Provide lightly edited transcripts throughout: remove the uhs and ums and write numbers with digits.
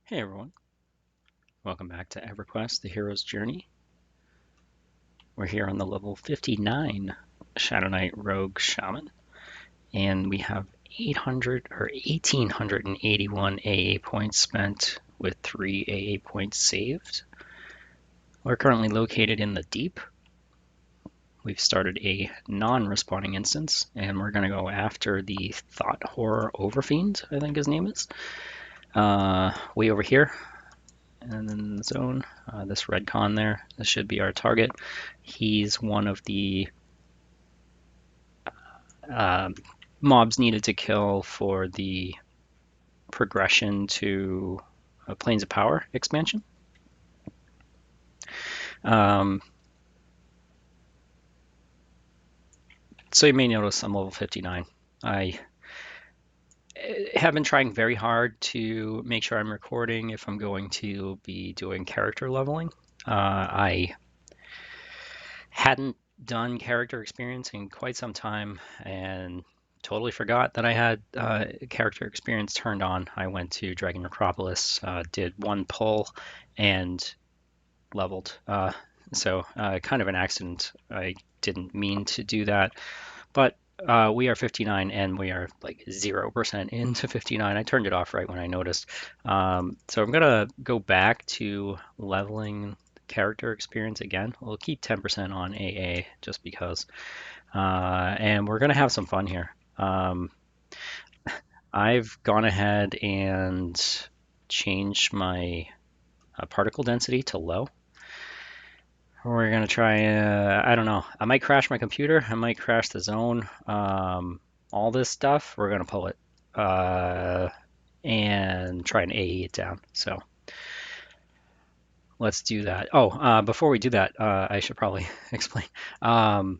Hey everyone, welcome back to EverQuest, the hero's journey. We're here on the level 59 Shadowknight Rogue Shaman, and we have 800 or 1881 AA points spent with 3 AA points saved. We're currently located in the deep. We've started a non-respawning instance, and we're going to go after the Thought Horror Overfiend, I think his name is. Way over here. And then the zone, this red con there, this should be our target. He's one of the mobs needed to kill for the progression to Planes of Power expansion. So you may notice I'm level 59. I have been trying very hard to make sure I'm recording if I'm going to be doing character leveling. I hadn't done character experience in quite some time and totally forgot that I had character experience turned on. I went to Dragon Necropolis, did one pull, and leveled. So kind of an accident. I didn't mean to do that, but we are 59 and we are like 0% into 59. I turned it off right when I noticed. So I'm gonna go back to leveling character experience again. We'll keep 10% on AA just because. And we're gonna have some fun here. I've gone ahead and changed my particle density to low. We're gonna try, I don't know, I might crash my computer, I might crash the zone, all this stuff, we're gonna pull it and try and AE it down. So let's do that. Oh, before we do that, I should probably explain. I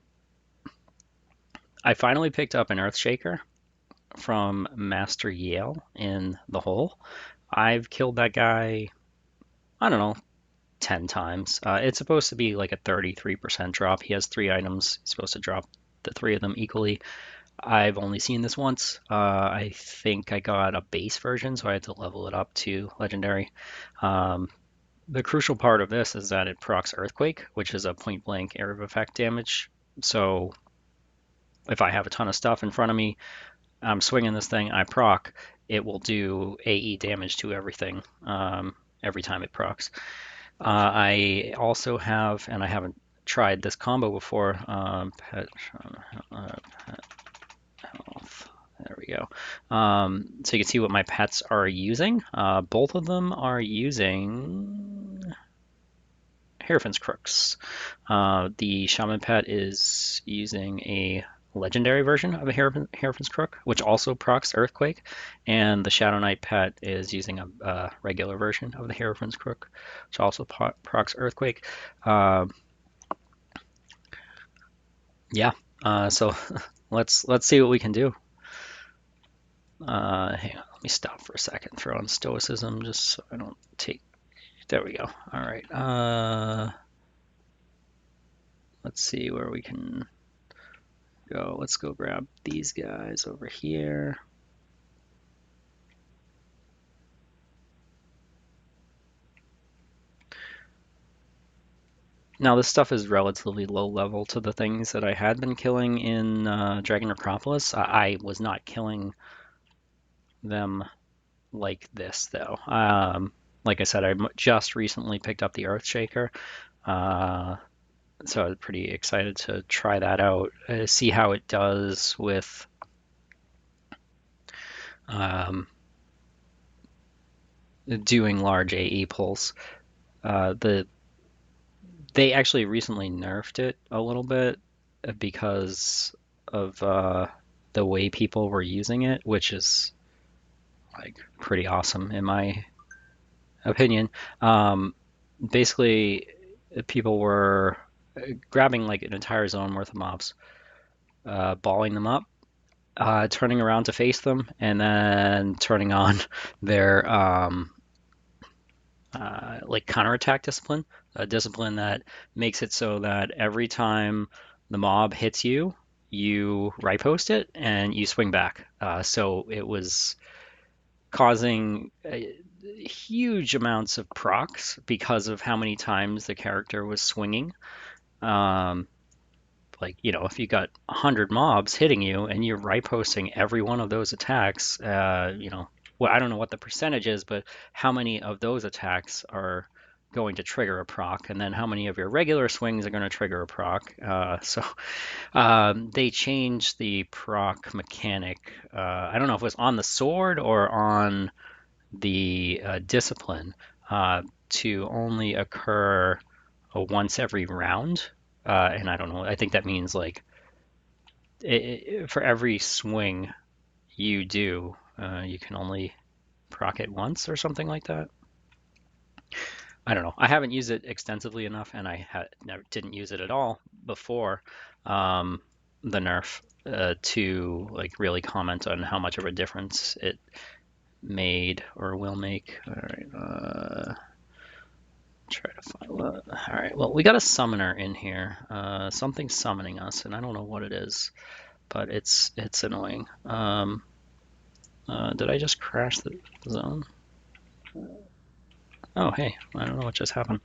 finally picked up an Earthshaker from Master Yale in the hole. I've killed that guy, I don't know, 10 times. It's supposed to be like a 33% drop. He has 3 items. He's supposed to drop the 3 of them equally. I've only seen this once. I think I got a base version, so I had to level it up to legendary. The crucial part of this is that it procs Earthquake, which is a point blank area of effect damage. So if I have a ton of stuff in front of me, I'm swinging this thing, I proc, it will do AE damage to everything every time it procs. I also have, and I haven't tried this combo before, pet health. There we go. So you can see what my pets are using. Both of them are using Hierophant's Crooks. The Shaman pet is using a legendary version of a Hierophant's Crook, which also procs Earthquake, and the Shadowknight pet is using a regular version of the Hierophant's Crook, which also procs Earthquake. Yeah, so let's see what we can do. Hang on, let me stop for a second, throw on Stoicism just so I don't take. There we go. All right. Let's see where we can go. Let's go grab these guys over here. Now this stuff is relatively low level to the things that I had been killing in Dragon Necropolis. I was not killing them like this though. Like I said, I just recently picked up the Earthshaker, so I was pretty excited to try that out, see how it does with doing large AE pulls. They actually recently nerfed it a little bit because of the way people were using it, which is like pretty awesome in my opinion. Basically, people were grabbing like an entire zone worth of mobs, balling them up, turning around to face them, and then turning on their like counterattack discipline, a discipline that makes it so that every time the mob hits you, you riposte it and you swing back. So it was causing huge amounts of procs because of how many times the character was swinging. Um, like, you know, if you got 100 mobs hitting you and you're riposting every one of those attacks, you know, well, I don't know what the percentage is, but how many of those attacks are going to trigger a proc, and then how many of your regular swings are going to trigger a proc. They changed the proc mechanic. I don't know if it was on the sword or on the discipline to only occur once every round. And I don't know, I think that means like for every swing you do, you can only proc it once or something like that. I don't know. I haven't used it extensively enough, and I didn't use it at all before um, the nerf to like really comment on how much of a difference it made or will make. All right, try to find what. All right, well, we got a summoner in here. Something's summoning us, and I don't know what it is, but it's annoying. Did I just crash the zone? Oh, hey, I don't know what just happened.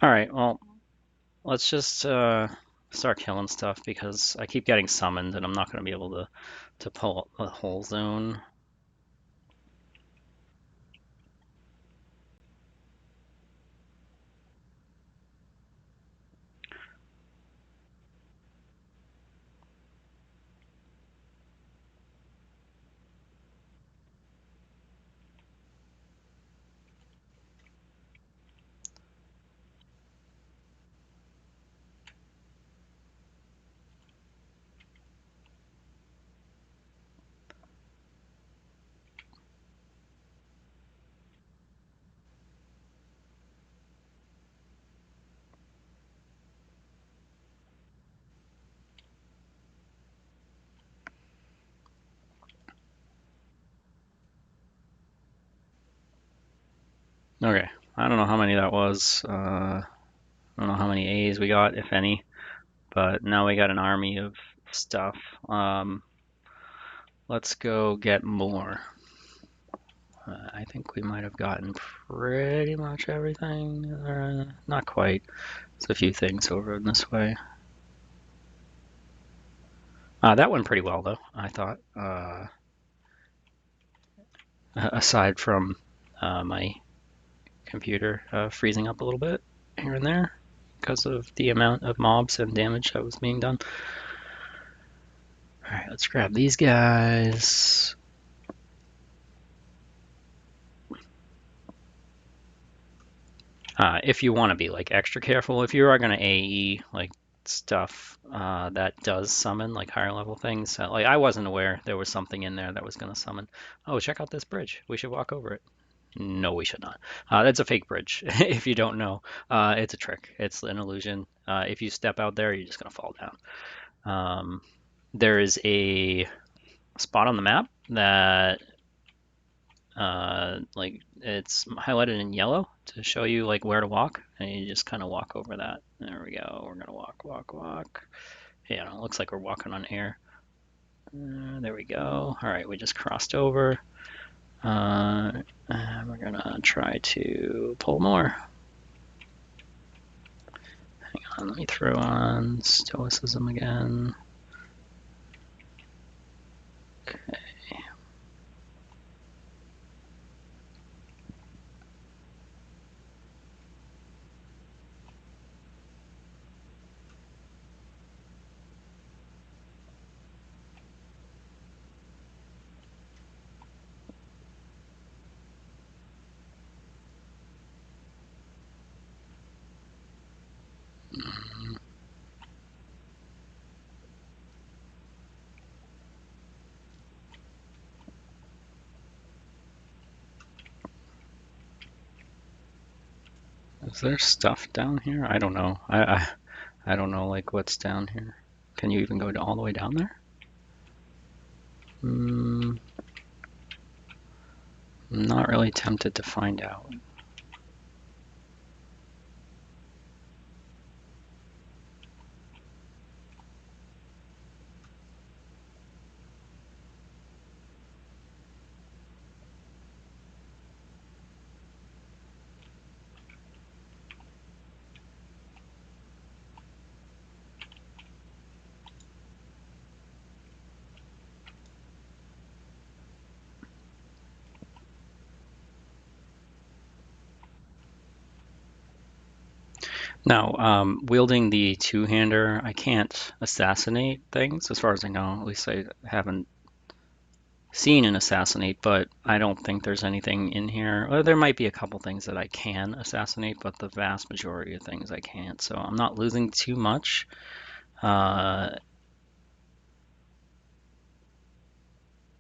All right, well, let's just start killing stuff because I keep getting summoned, and I'm not going to be able to pull the whole zone. Okay, I don't know how many that was. I don't know how many A's we got, if any, but now we got an army of stuff. Let's go get more. I think we might have gotten pretty much everything. Not quite. There's a few things over in this way. That went pretty well, though, I thought. Aside from my computer freezing up a little bit here and there because of the amount of mobs and damage that was being done. All right, let's grab these guys. If you want to be like extra careful, if you are going to AE like stuff that does summon like higher level things, like I wasn't aware there was something in there that was going to summon. Oh, check out this bridge. We should walk over it. No, we should not. That's a fake bridge. If you don't know, it's a trick. It's an illusion. If you step out there, you're just going to fall down. There is a spot on the map that like it's highlighted in yellow to show you like where to walk, and you just kind of walk over that. There we go. We're gonna walk. Yeah, it looks like we're walking on air. There we go. All right, we just crossed over. And we're gonna try to pull more. Hang on, let me throw on Stoicism again. Okay. Is there stuff down here? I don't know. I don't know like what's down here. Can you even go all the way down there? I'm not really tempted to find out. Now, wielding the two-hander, I can't assassinate things, as far as I know. At least I haven't seen an assassinate, but I don't think there's anything in here. Well, there might be a couple things that I can assassinate, but the vast majority of things I can't. So I'm not losing too much.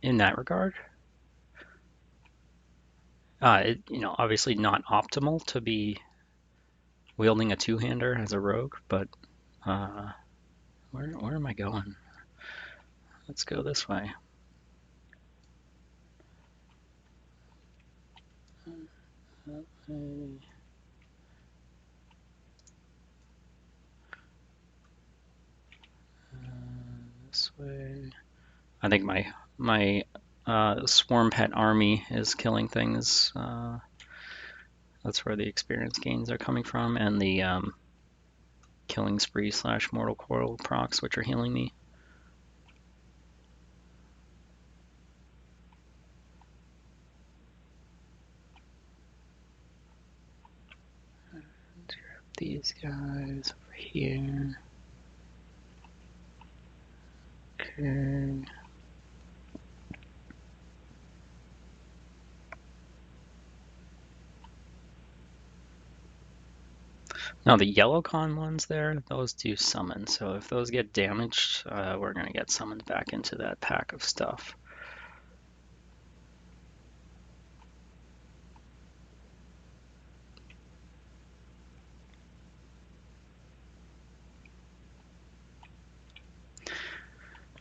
In that regard. Obviously not optimal to be wielding a two-hander as a rogue, but where am I going? Let's go this way. This way. I think my swarm pet army is killing things. That's where the experience gains are coming from, and the killing spree / mortal coil procs, which are healing me. Let's grab these guys over here. Okay. Now the yellow con ones there, those do summon. So if those get damaged, we're going to get summoned back into that pack of stuff.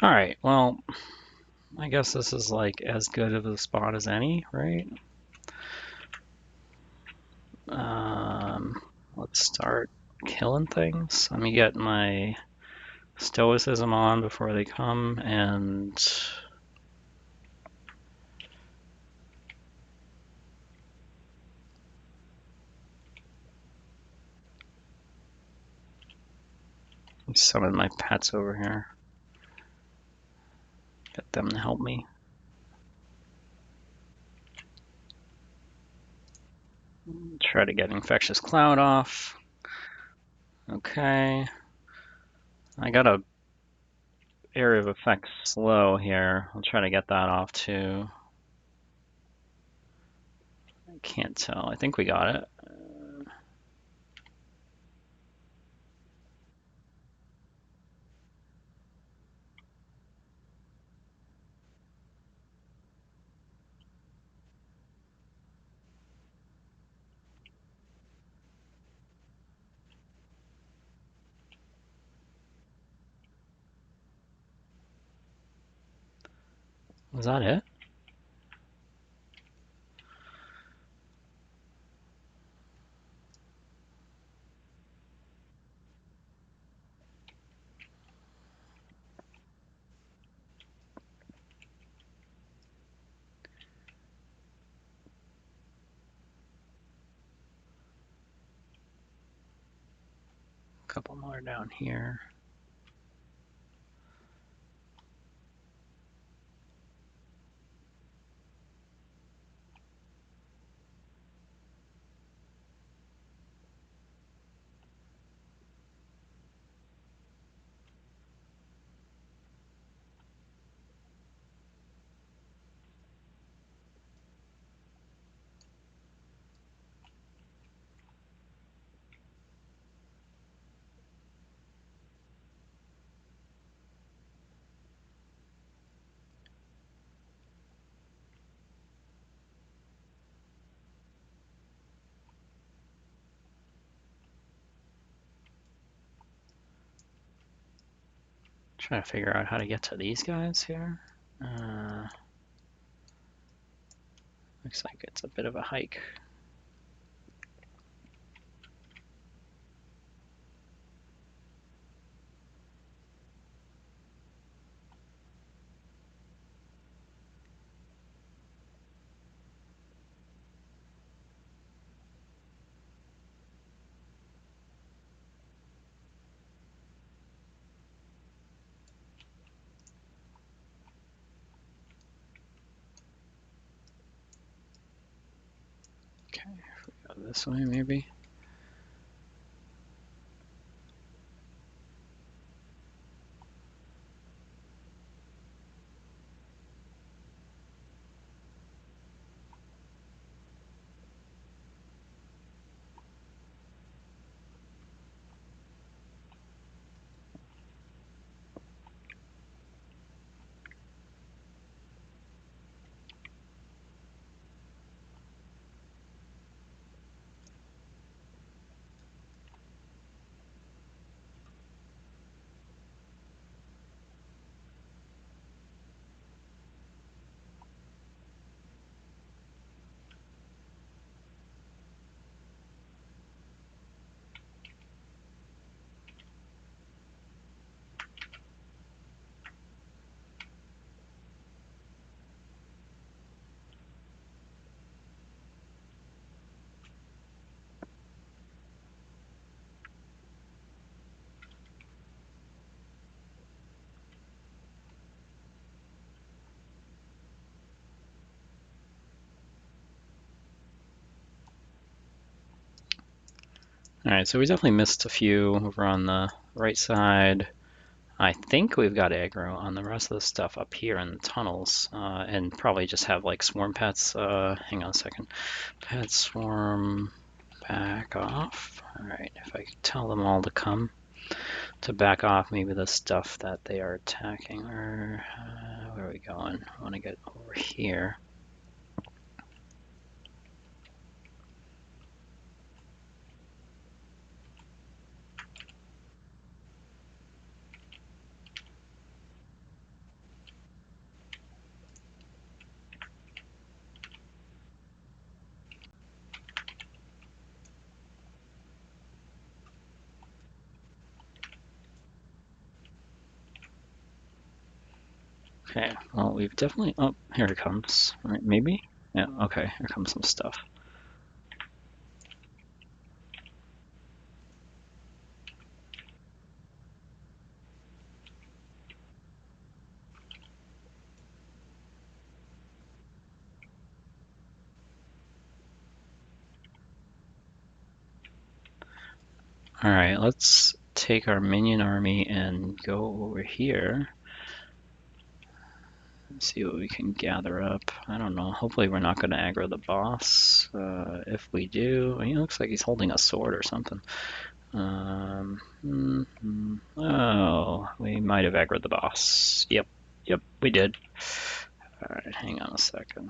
All right, well, I guess this is like as good of a spot as any, right? Let's start killing things. Let me get my stoicism on before they come, and summon my pets over here. Get them to help me. Try to get Infectious Cloud off. Okay. I got a area of effect slow here. I'll try to get that off too. I can't tell. I think we got it. Was that it? A couple more down here. Trying to figure out how to get to these guys here. Looks like it's a bit of a hike. Okay, if we go this way maybe. Alright, so we definitely missed a few over on the right side. I think we've got aggro on the rest of the stuff up here in the tunnels, and probably just have like swarm pets. Hang on a second. Pet swarm, back off. Alright, if I tell them all to come, to back off maybe the stuff that they are attacking. Or where are we going? I want to get over here. Okay, well, we've definitely... Oh, here it comes. Right, maybe? Yeah, okay, here comes some stuff. Alright, let's take our minion army and go over here. See what we can gather up. I don't know. Hopefully we're not going to aggro the boss. If we do, he looks like he's holding a sword or something. Oh, we might have aggroed the boss. Yep, we did. Alright, hang on a second.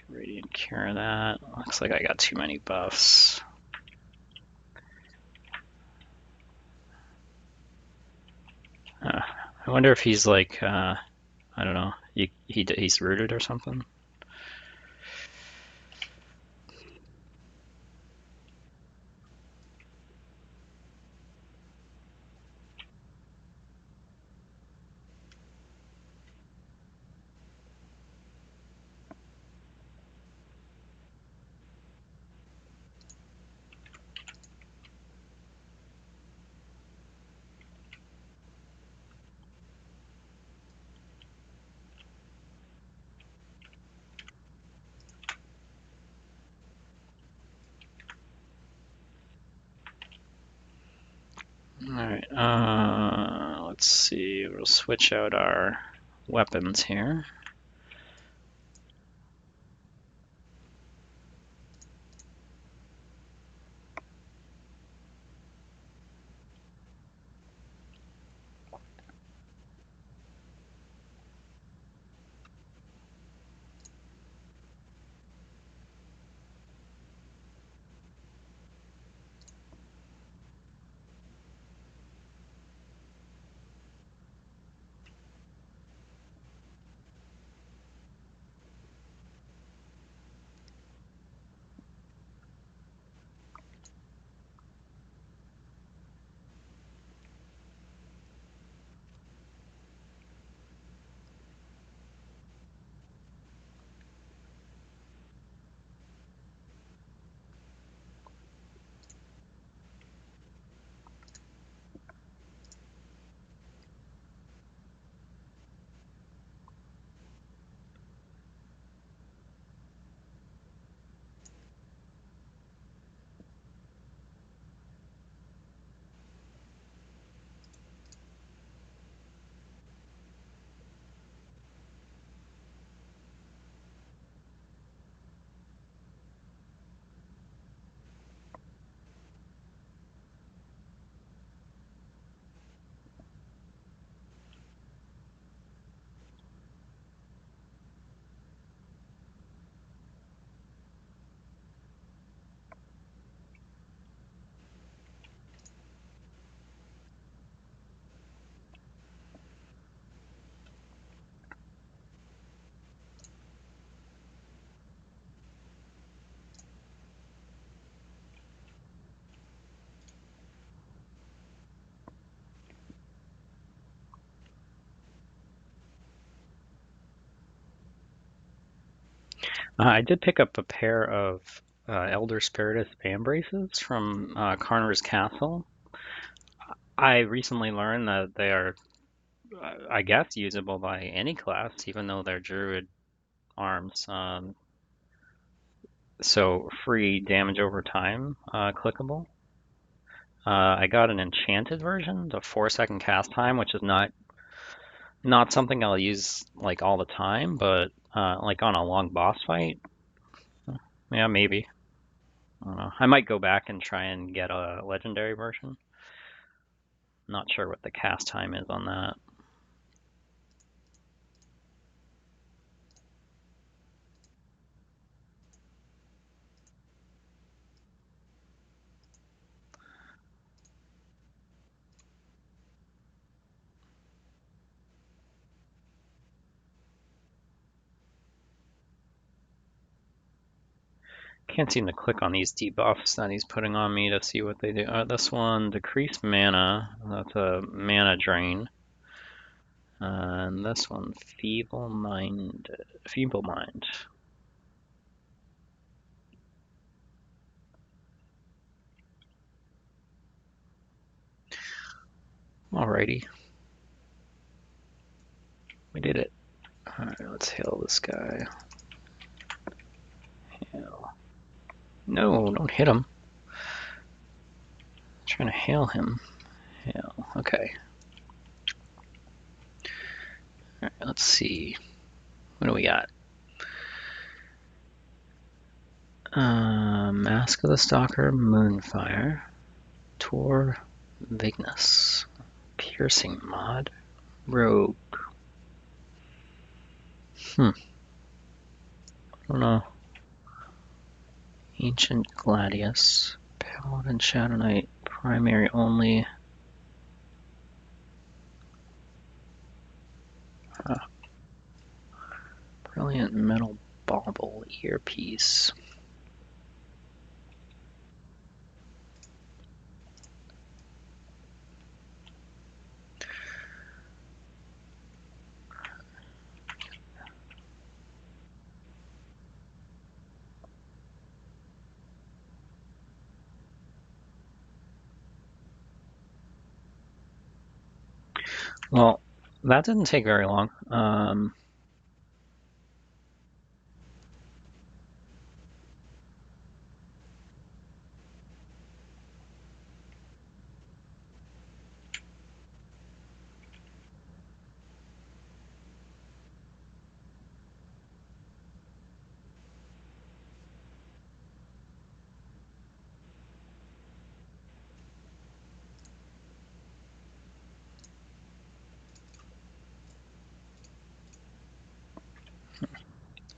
Radiant cure that. Looks like I got too many buffs. I wonder if he's like, I don't know, he's rooted or something. Alright, let's see, we'll switch out our weapons here. I did pick up a pair of Elder Spiritus fan braces from Carnor's Castle. I recently learned that they are, I guess, usable by any class, even though they're druid arms. So free damage over time, clickable. I got an enchanted version, the 4-second cast time, which is not something I'll use like all the time, but like on a long boss fight, yeah, maybe. I don't know. I might go back and try and get a legendary version. Not sure what the cast time is on that. Can't seem to click on these debuffs that he's putting on me to see what they do. This one, decreased mana. That's a mana drain. And this one, feeble mind. Feeble mind. Alrighty. We did it. Alright, let's hail this guy. Hail. No, don't hit him. I'm trying to hail him. Hail. Okay. Alright, let's see. What do we got? Mask of the Stalker, Moonfire, Tor, Vignes, Piercing Mod, Rogue. I don't know. Ancient Gladius, Paladin Shadowknight, primary only. Brilliant Metal Bauble Earpiece. Well, that didn't take very long.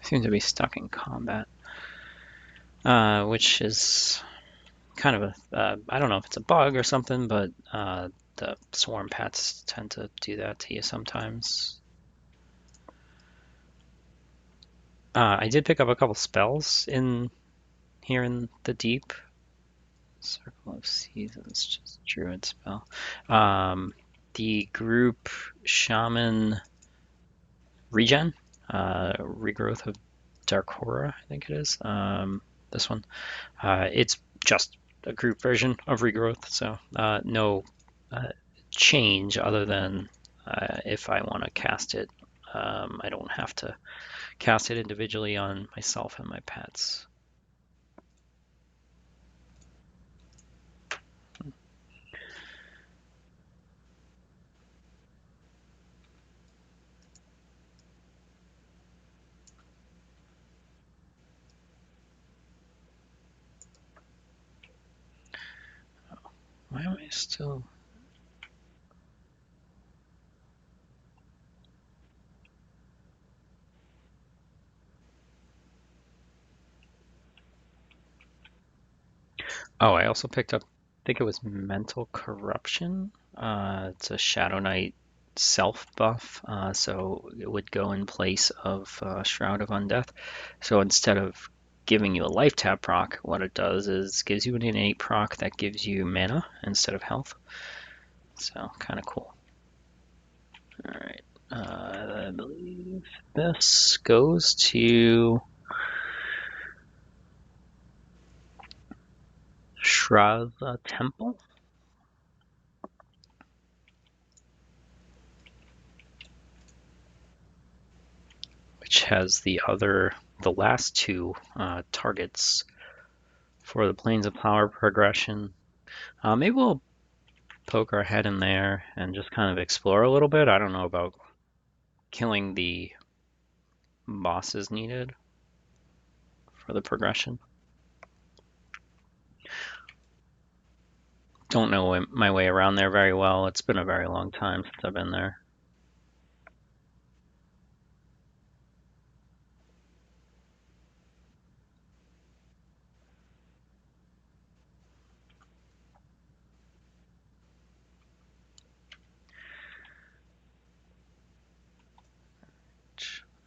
Seems to be stuck in combat, which is kind of a, I don't know if it's a bug or something, but the swarm pets tend to do that to you sometimes. I did pick up a couple spells in here in the deep. Circle of Seasons, just druid spell. The group Shaman regen, regrowth of Dark Horror, I think it is. This one. It's just a group version of regrowth, so no change other than if I want to cast it, I don't have to cast it individually on myself and my pets. Why am I still... Oh, I also picked up, I think it was Mental Corruption. It's a Shadowknight self buff, so it would go in place of Shroud of Undeath. So instead of giving you a life tap proc, what it does is gives you an innate proc that gives you mana instead of health. So kind of cool. All right, I believe this goes to Ssra's temple. Which has the last two targets for the Planes of Power progression. Maybe we'll poke our head in there and just kind of explore a little bit. I don't know about killing the bosses needed for the progression. Don't know my way around there very well. It's been a very long time since I've been there.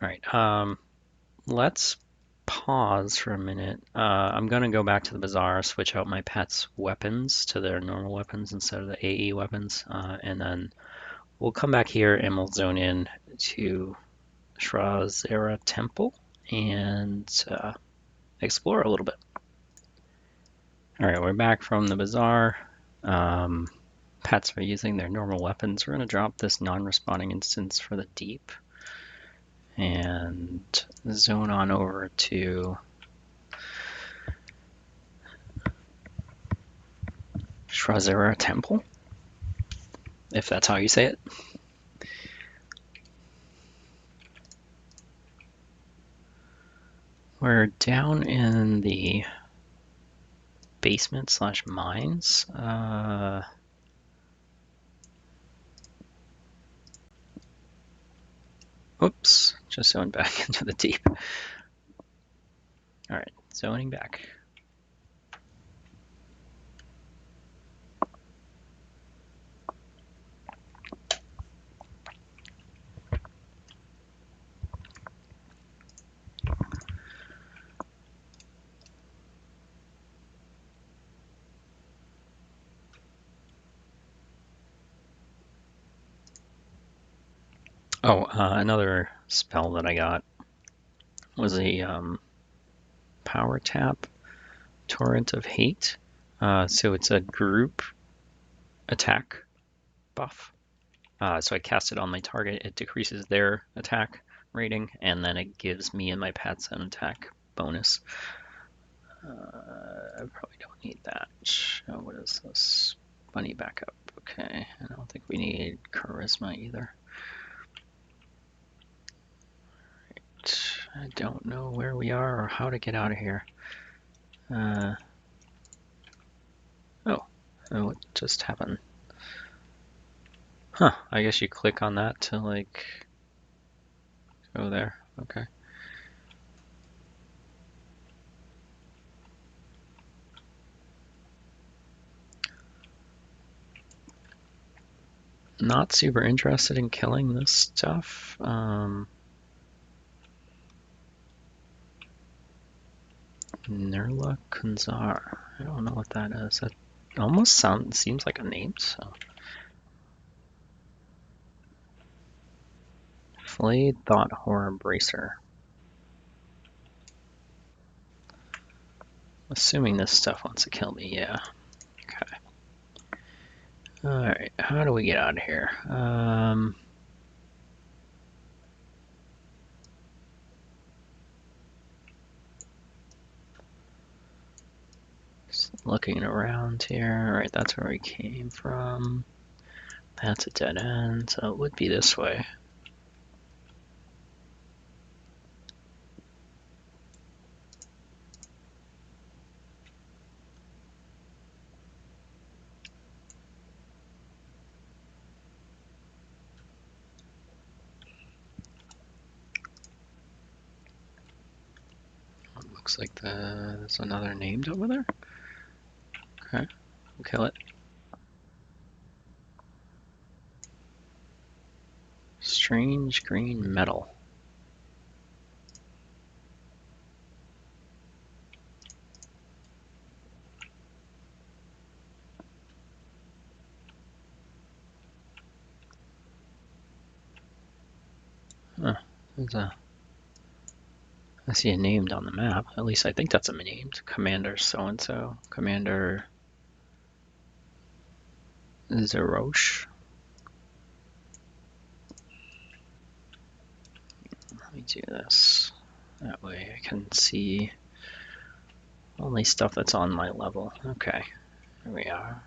All right, let's pause for a minute. I'm going to go back to the bazaar, switch out my pet's weapons to their normal weapons instead of the AE weapons, and then we'll come back here and we'll zone in to Ssra Temple and explore a little bit. All right, we're back from the bazaar. Pets are using their normal weapons. We're going to drop this non-responding instance for the deep and zone on over to Ssra Temple, if that's how you say it. We're down in the basement slash mines. Oops, just zoned back into the deep. All right, zoning back. Oh, another spell that I got was a power tap, Torrent of Hate. So it's a group attack buff. So I cast it on my target. It decreases their attack rating, and then it gives me and my pets an attack bonus. I probably don't need that. Oh, what is this? Bunny backup. Okay, I don't think we need charisma either. I don't know where we are or how to get out of here. Oh, what just happened? Huh, I guess you click on that to like go there. Okay. Not super interested in killing this stuff. Nirla Kunzar. I don't know what that is. It almost seems like a name, so. Flayed Thought Horror Bracer. Assuming this stuff wants to kill me, yeah. Okay. Alright, how do we get out of here? Just looking around here. Alright, that's where we came from. That's a dead end, so it would be this way. Looks like there's another named over there. Okay, we'll kill it. Strange green metal. Huh, I see a named on the map. At least I think that's a named. Commander so-and-so. Commander Zerosh. Let me do this. That way I can see only stuff that's on my level. Okay. Here we are.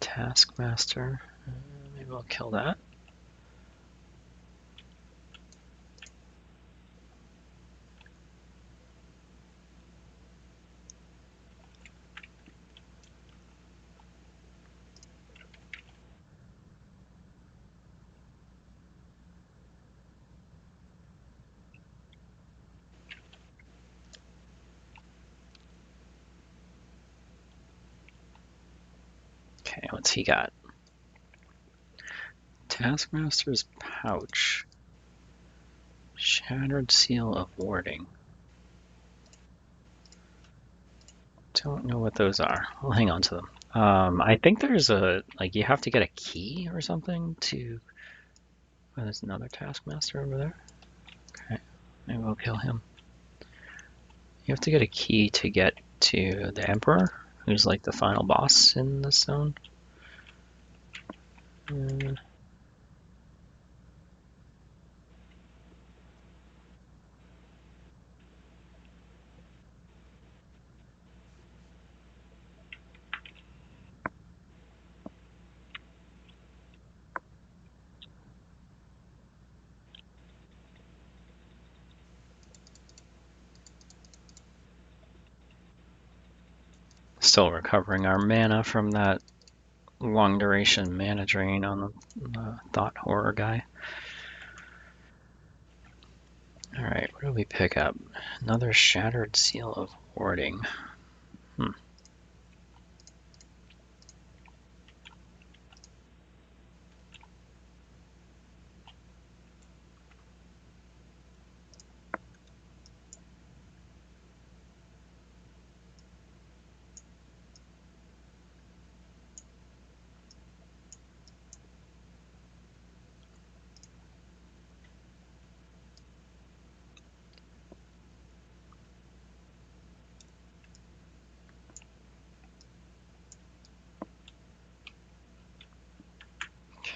Taskmaster. Maybe I'll kill that. Okay, what's he got? Taskmaster's pouch. Shattered seal of warding. Don't know what those are. I'll hang on to them. I think there's a, like, you have to get a key or something to... Oh, there's another Taskmaster over there. Okay, maybe we'll kill him. You have to get a key to get to the Emperor, who's like the final boss in this zone. Still recovering our mana from that long duration mana drain on the thought horror guy. Alright, what do we pick up? Another shattered seal of warding.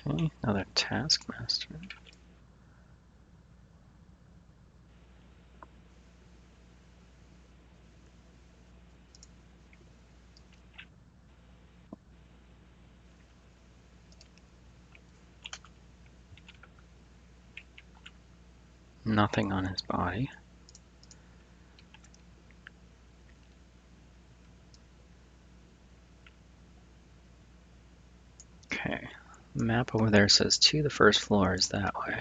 Okay, another Taskmaster. Nothing on his body. Okay, map over there says to the first floor is that way.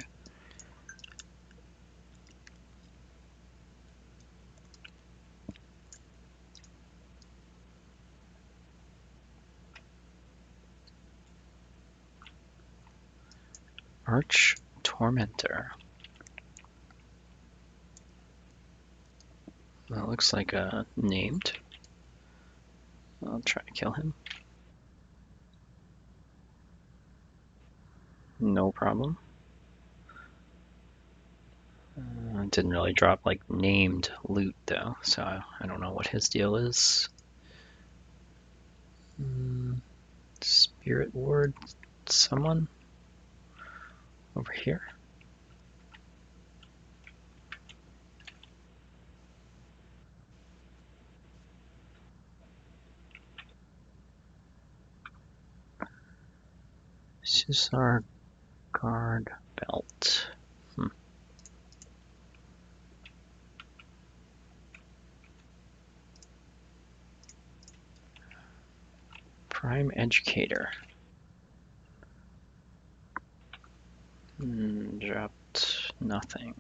Arch Tormentor. That looks like a named. I'll try to kill him. No problem. Didn't really drop like named loot though, so I don't know what his deal is. Spirit Ward, someone over here. Ssra guard belt. Prime Educator. Dropped nothing.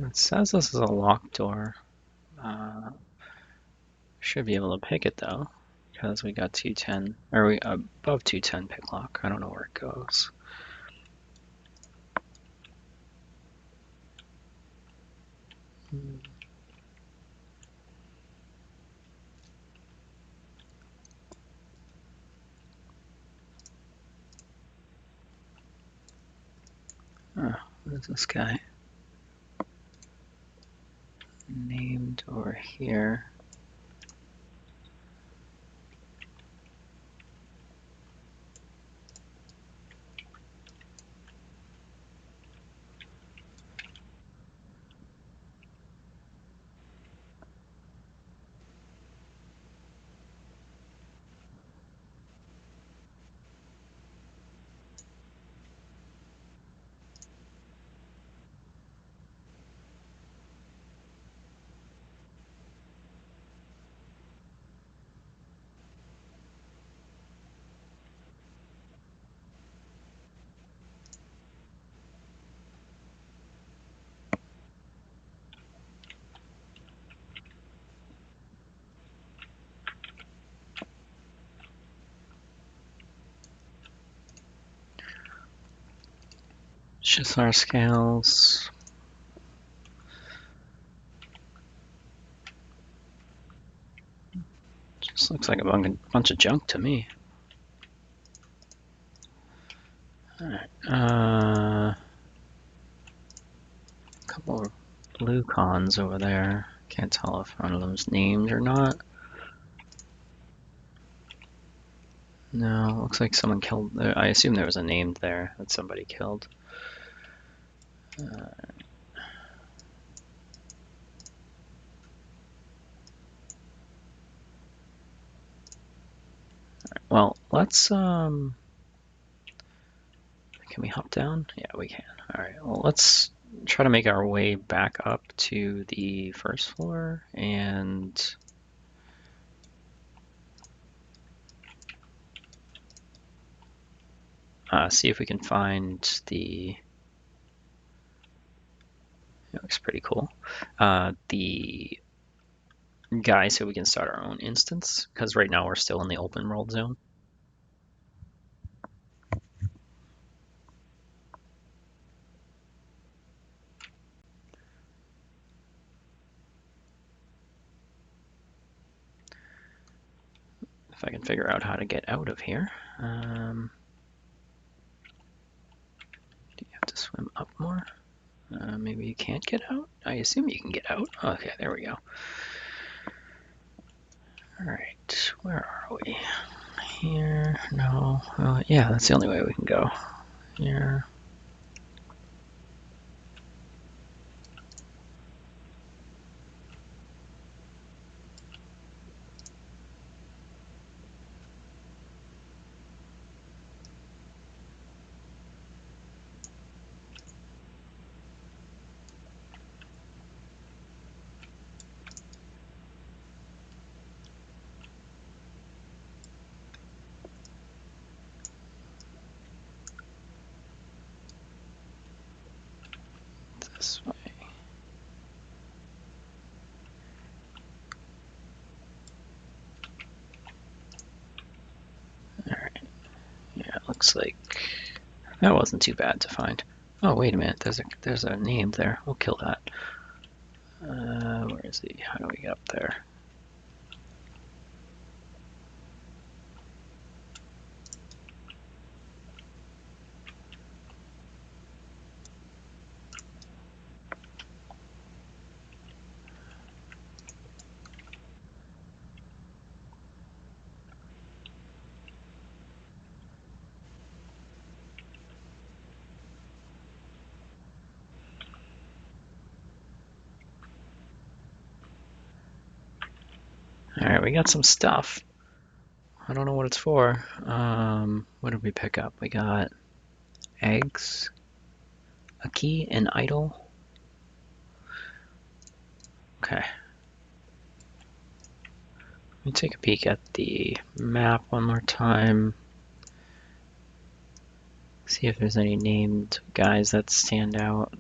It says this is a locked door. Should be able to pick it though, because we got 210, or we above 210 pick lock. I don't know where it goes. Who's this guy? Named over here. Ssra scales. Just looks like a bunch of junk to me. Alright, couple of blue cons over there. Can't tell if one of them's named or not. No, looks like someone killed. I assume there was a named there that somebody killed. Well, let's can we hop down? Yeah, we can. All right. Well, let's try to make our way back up to the first floor and see if we can find the. It looks pretty cool. The guy, so we can start our own instance, because right now we're still in the open world zone. If I can figure out how to get out of here. Do you have to swim up more? Maybe you can't get out? I assume you can get out. Okay, there we go. Alright, where are we? Here? No. Yeah, that's the only way we can go. Here. This way. Alright. Yeah, it looks like that wasn't too bad to find. Oh, wait a minute. There's a name there. We'll kill that. Where is he? How do we get up there? Alright, we got some stuff. I don't know what it's for. What did we pick up? We got eggs, a key, an idol. Okay. Let me take a peek at the map one more time. See if there's any named guys that stand out.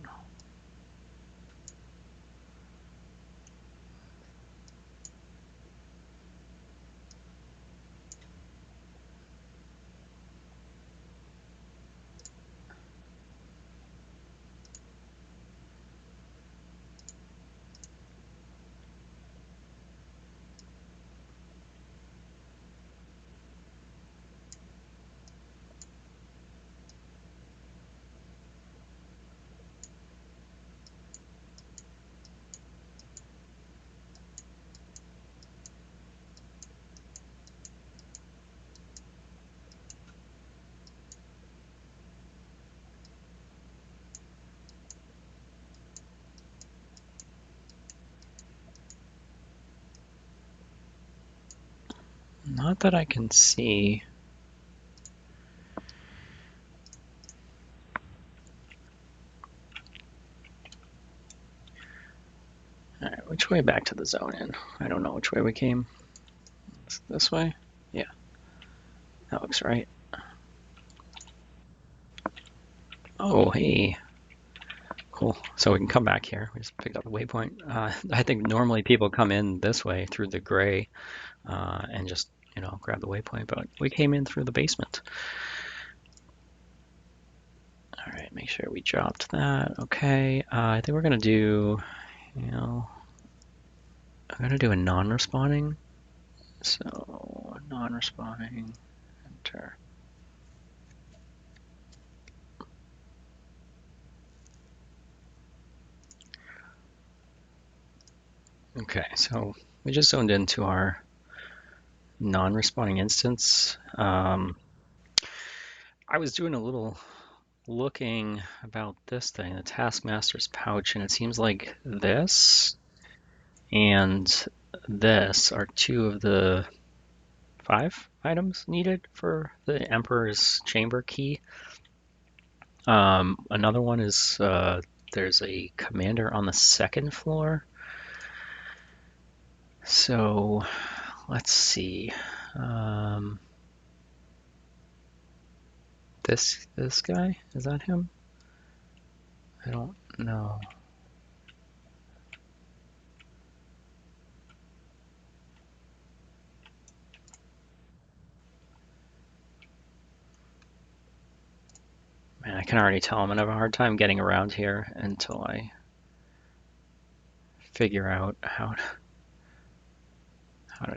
Not that I can see. All right, which way back to the zone in? I don't know which way we came. This way? Yeah, that looks right. Oh, hey. Cool. So we can come back here. We just picked up a waypoint. I think normally people come in this way through the gray and just, grab the waypoint, but we came in through the basement. All right, make sure we dropped that. Okay, I think we're gonna do, I'm gonna do a non-respawning. So non-respawning, enter. Okay, so we just zoned into our non-respawning instance. I was doing a little looking about this thing, the Taskmaster's pouch, and it seems like this and this are two of the 5 items needed for the Emperor's Chamber key. Another one is there's a commander on the 2nd floor. So let's see. This guy, is that him? I don't know. Man, I can already tell I'm gonna have a hard time getting around here until I figure out how to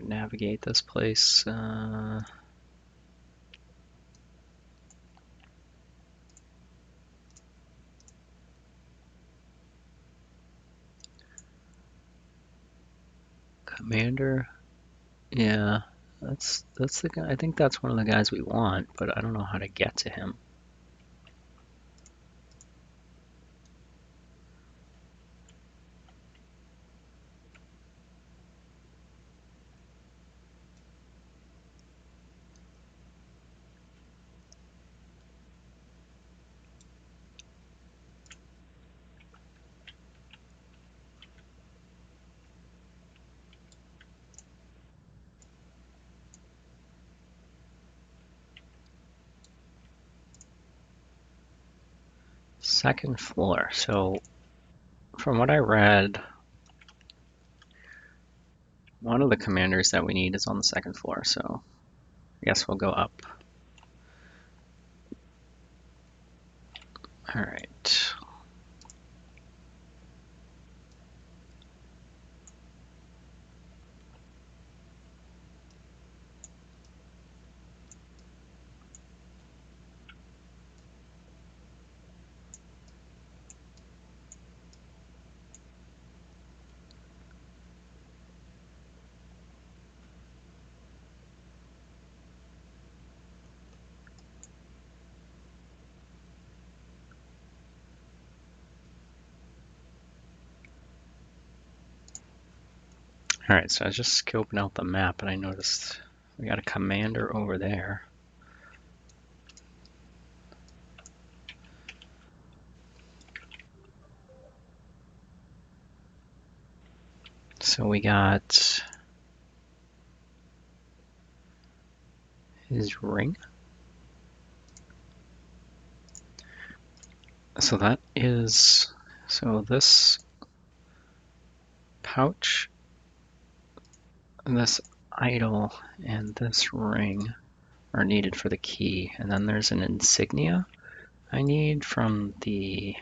navigate this place. Commander, yeah, that's the guy. I think that's one of the guys we want, but I don't know how to get to him. Second floor. So from what I read, one of the commanders that we need is on the 2nd floor. So I guess we'll go up. All right. All right, so I was just scoping out the map and I noticed we got a commander over there. So we got his ring. So that is, so this pouch, this idol, and this ring are needed for the key. And then there's an insignia I need from the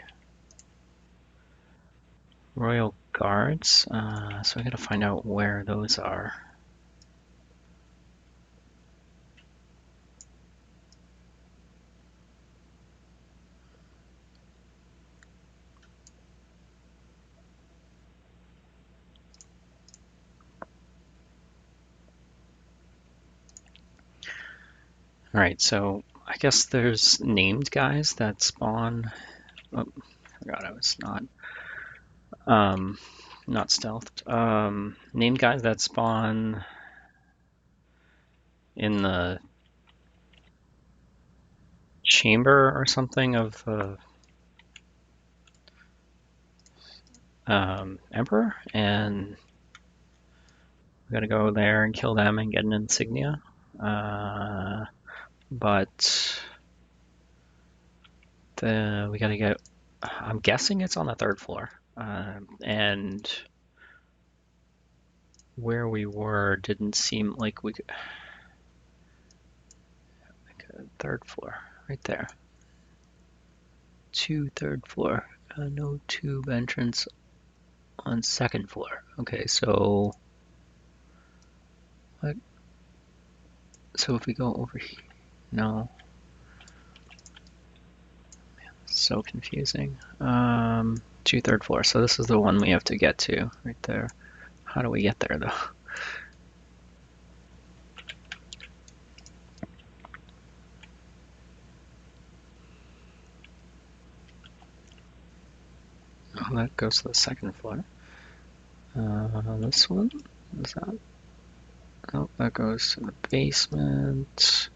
Royal Guards. So I gotta find out where those are. All right, so I guess there's named guys that spawn. Oh, I forgot I was not stealthed. Named guys that spawn in the chamber or something of the Emperor, and we gotta go there and kill them and get an insignia. But we gotta get. I'm guessing it's on the third floor, and where we were didn't seem like we could. Third floor, right there. Third floor. No tube entrance on second floor. Okay, so what? So if we go over here, no. Man, this is so confusing. Third floor. So this is the one we have to get to right there. How do we get there though? Oh, that goes to the second floor. This one? Is that? Oh, that goes to the basement.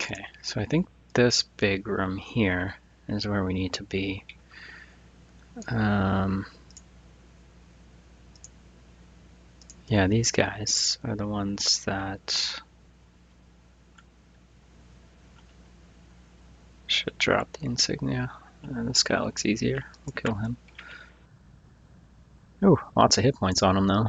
Okay, so I think this big room here is where we need to be. Yeah, these guys are the ones that should drop the insignia. This guy looks easier. We'll kill him. Ooh, lots of hit points on him though.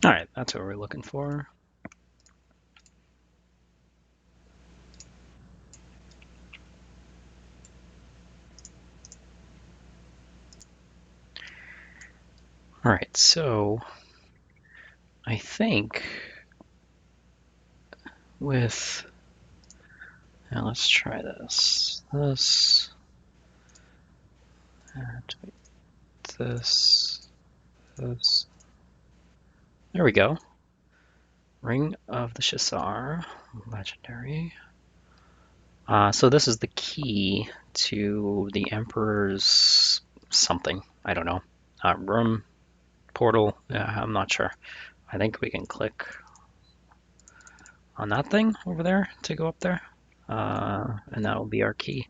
All right, that's what we're looking for. All right, so I think with, now let's try this. This, this. There we go. Ring of the Ssra, legendary. So this is the key to the Emperor's something. I don't know. Room, portal. I'm not sure. I think we can click on that thing over there to go up there, and that'll be our key.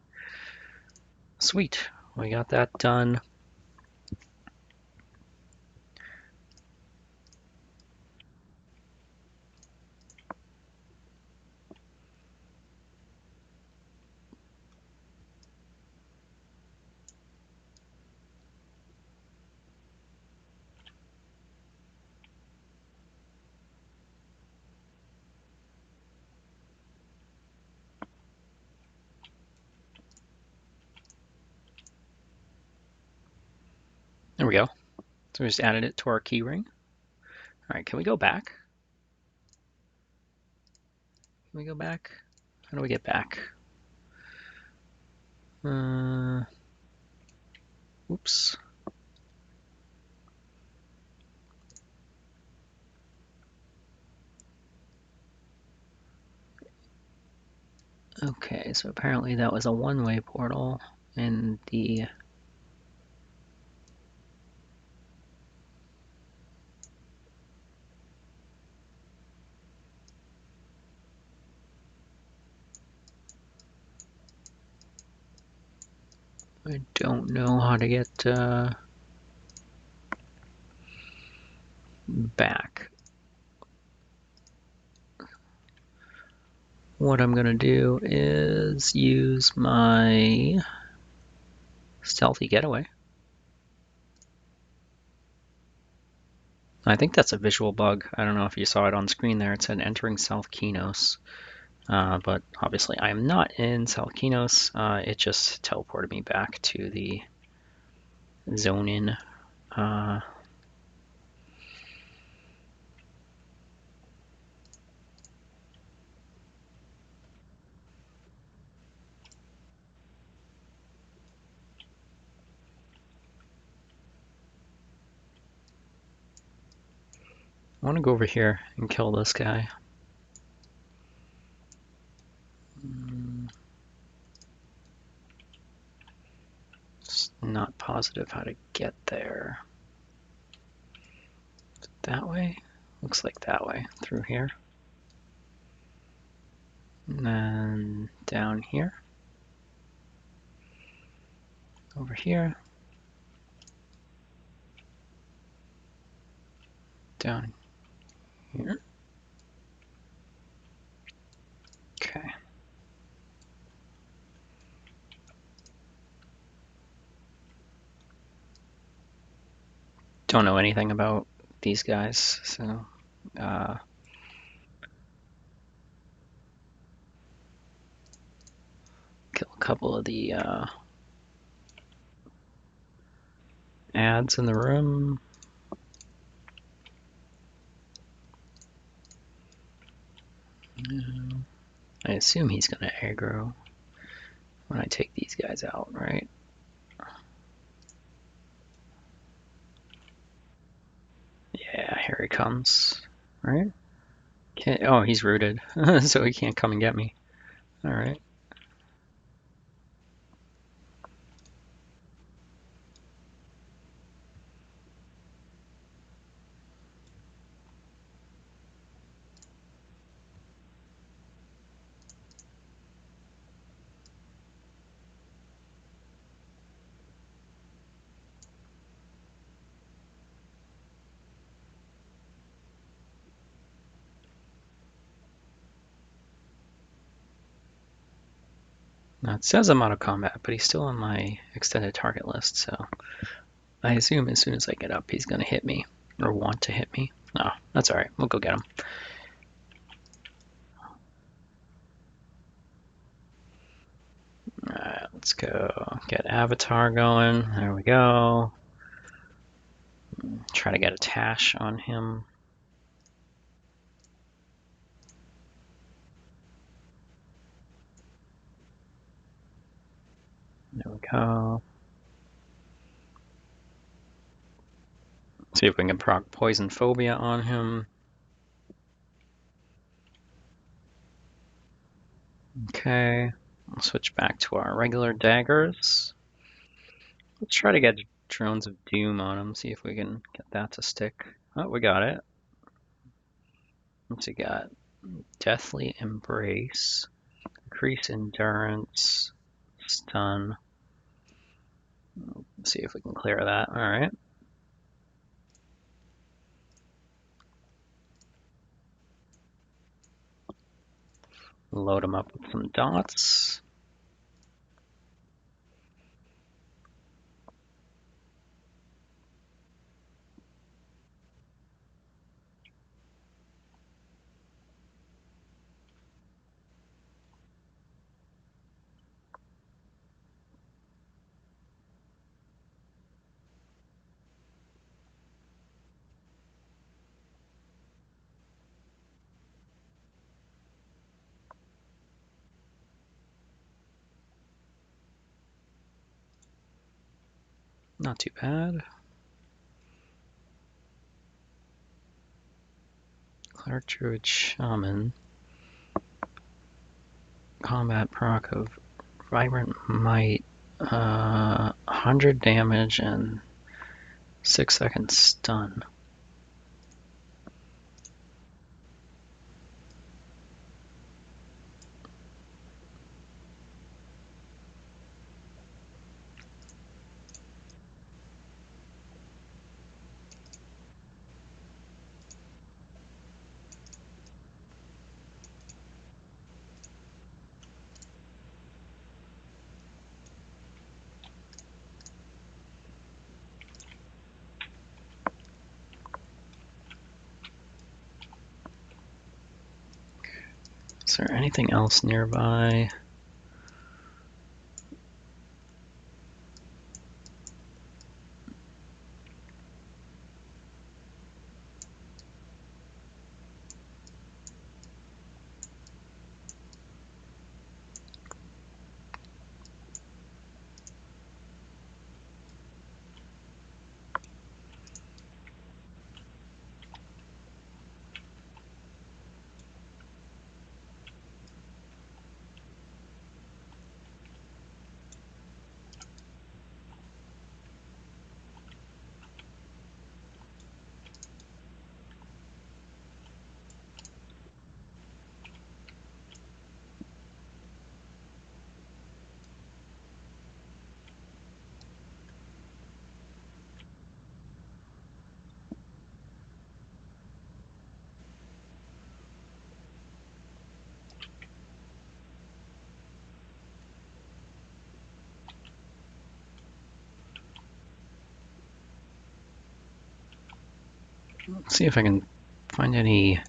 Sweet. We got that done. There we go. So we just added it to our key ring. All right, can we go back? Can we go back? How do we get back? Oops. Okay, so apparently that was a one-way portal, and the I don't know how to get back. What I'm gonna do is use my stealthy getaway. I think that's a visual bug. I don't know if you saw it on screen there. It said entering South Kinos, but obviously I am not in South Kinos. It just teleported me back to the zone in. I want to go over here and kill this guy. Just not positive how to get there. That way? Looks like that way, through here. And then down here. Over here. Down here. Okay. Don't know anything about these guys, so kill a couple of the ads in the room. I assume he's gonna aggro when I take these guys out, right? Yeah, here he comes, right? Oh, he's rooted, so he can't come and get me. All right. Now it says I'm out of combat, but he's still on my extended target list, so I assume as soon as I get up, he's gonna hit me, or want to hit me. Oh, that's all right. We'll go get him. All right, let's go get Avatar going. There we go. Try to get a Tash on him. There we go. See if we can proc Poison Phobia on him. Okay, we'll switch back to our regular daggers. Let's try to get Drones of Doom on him, see if we can get that to stick. Oh, we got it. What's he got? Deathly Embrace, Increase Endurance, Stun. Let's see if we can clear that. All right. Load him up with some dots. Not too bad. Cleric Druid Shaman. Combat proc of Vibrant Might. 100 damage and 6-second stun. Is there anything else nearby? Let's see if I can find any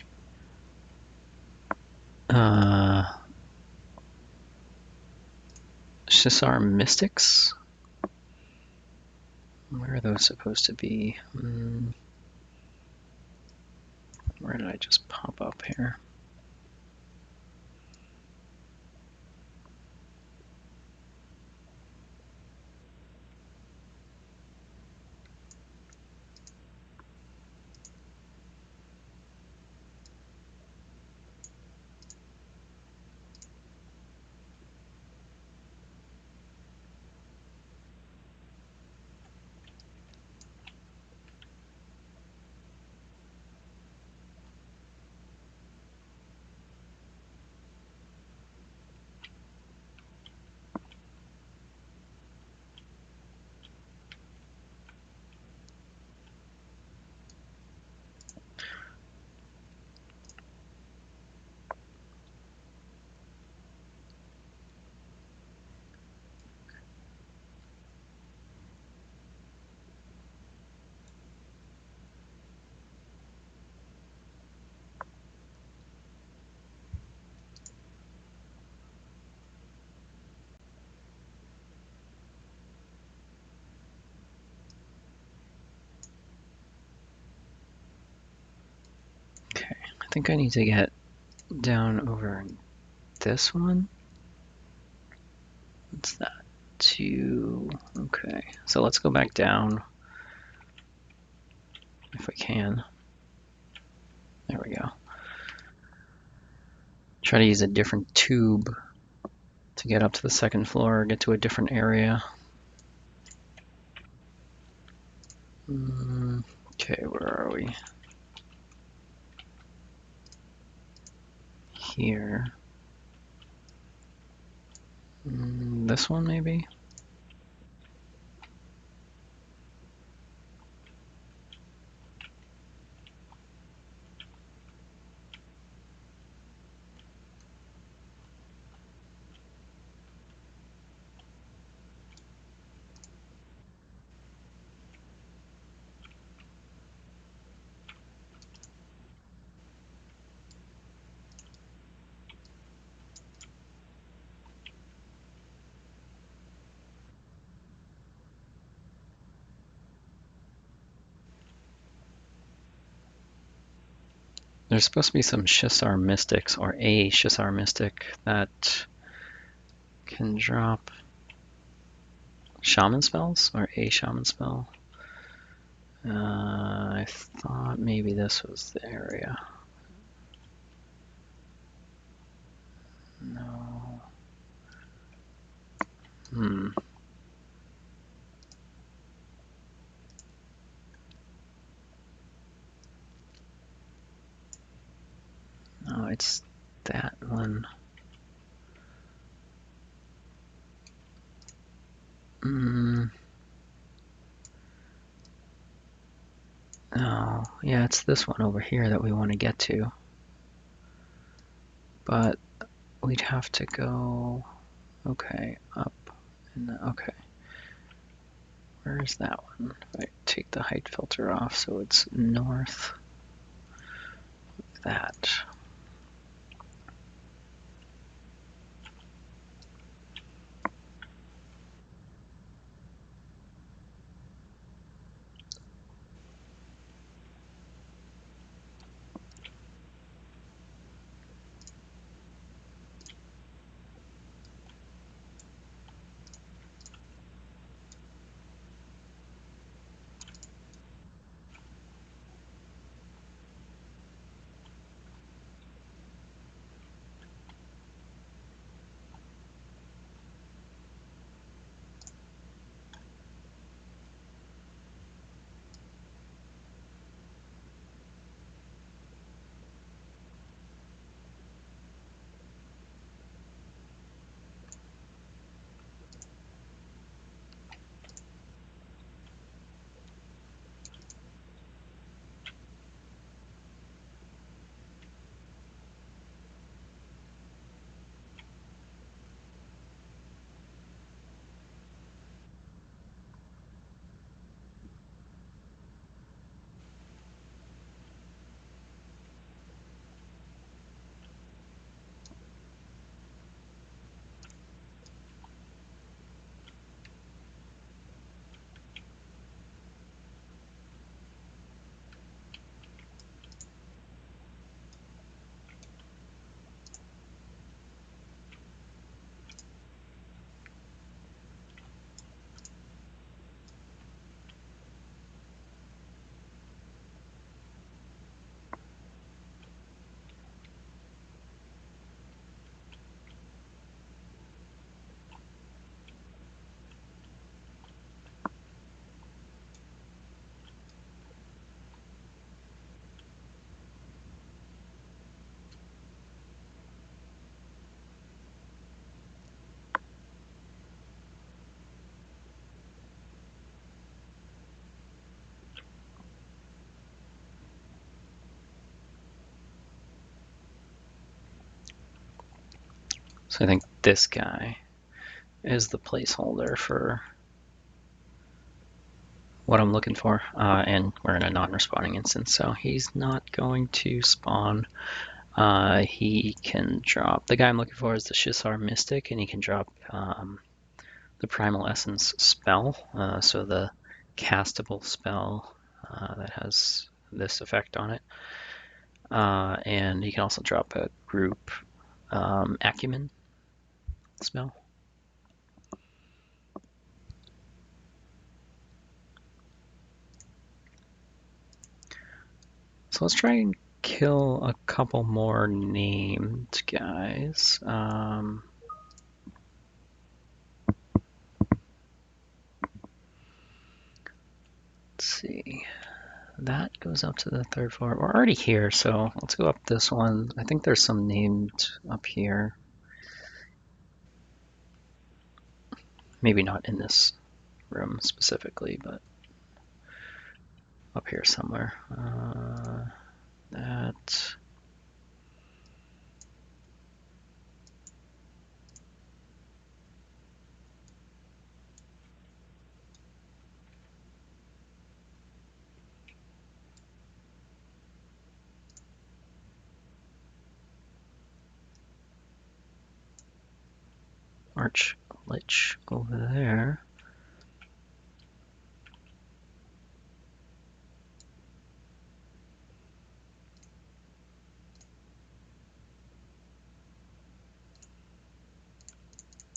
Ssra Mystics. Where are those supposed to be? Where did I just pop up here? think I need to get down over this one. What's that? 2. Okay, so let's go back down if we can. There we go. Try to use a different tube to get up to the second floor, get to a different area. Okay, where are we? Here. This one, maybe? There's supposed to be some Ssra mystics, or a Ssra mystic, that can drop shaman spells, or a shaman spell. I thought maybe this was the area. No. No, it's that one. Oh, yeah, it's this one over here that we want to get to. But we'd have to go, okay, up, and okay. Where's that one? If I take the height filter off so it's north of that. So I think this guy is the placeholder for what I'm looking for, and we're in a non-respawning instance, so he's not going to spawn. He can drop, the guy I'm looking for is the Ssra Mystic, and he can drop the Primal Essence spell, so the castable spell that has this effect on it. And you can also drop a group acumen spell. So let's try and kill a couple more named guys. Let's see. That goes up to the third floor. We're already here, so let's go up this one. I think there's some named up here. Maybe not in this room specifically, but up here somewhere. That. Arch Lich over there.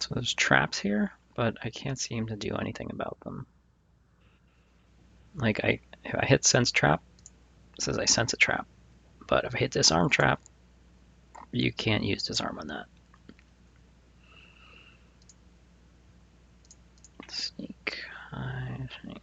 So there's traps here, but I can't seem to do anything about them. Like if I hit sense trap, it says I sense a trap. But if I hit disarm trap, you can't use disarm on that. Sneak, I think.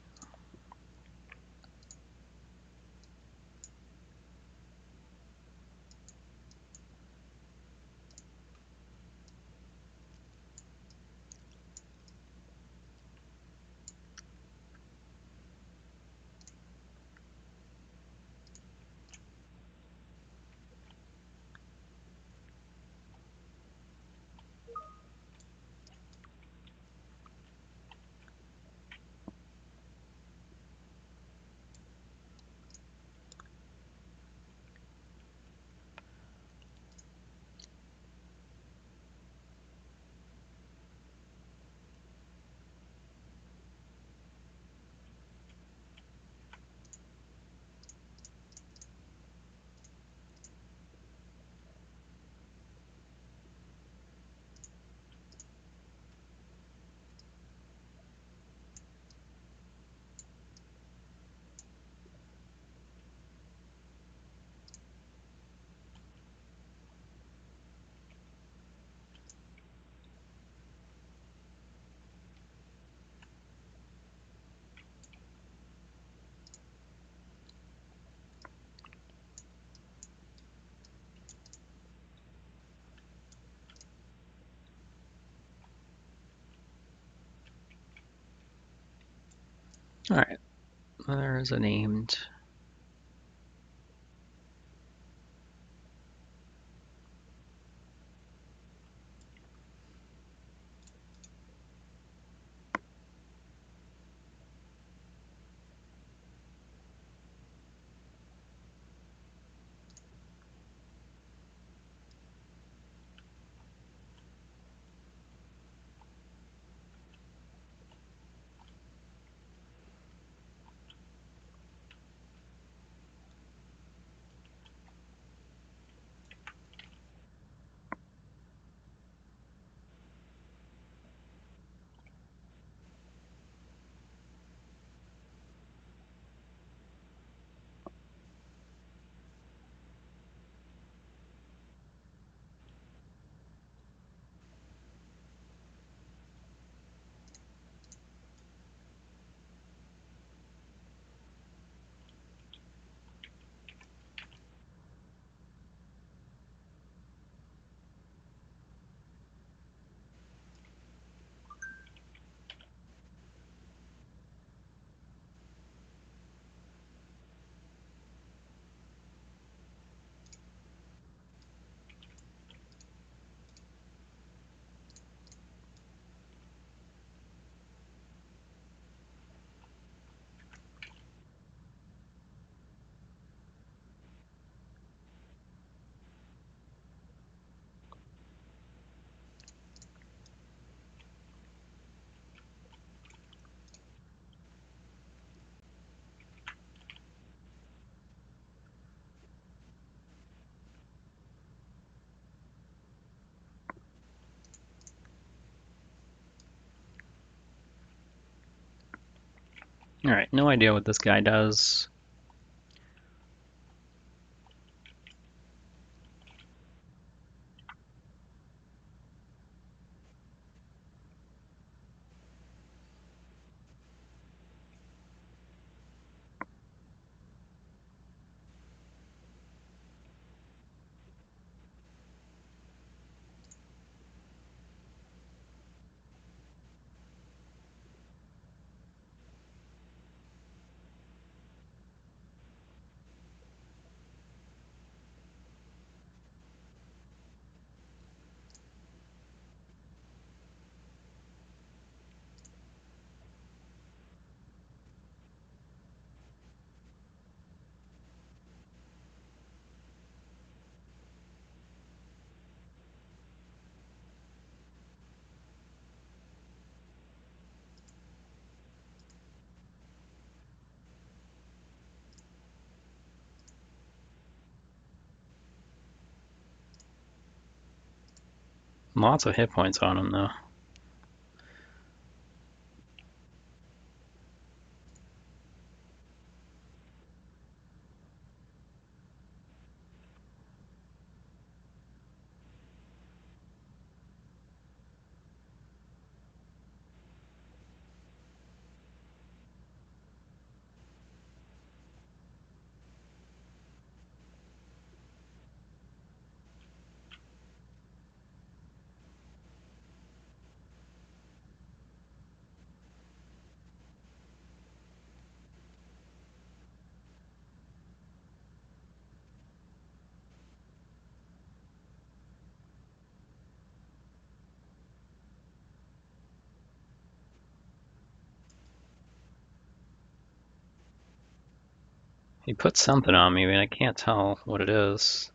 All right, there's a named. All right, no idea what this guy does. Lots of hit points on him, though. He put something on me, but I can't tell what it is.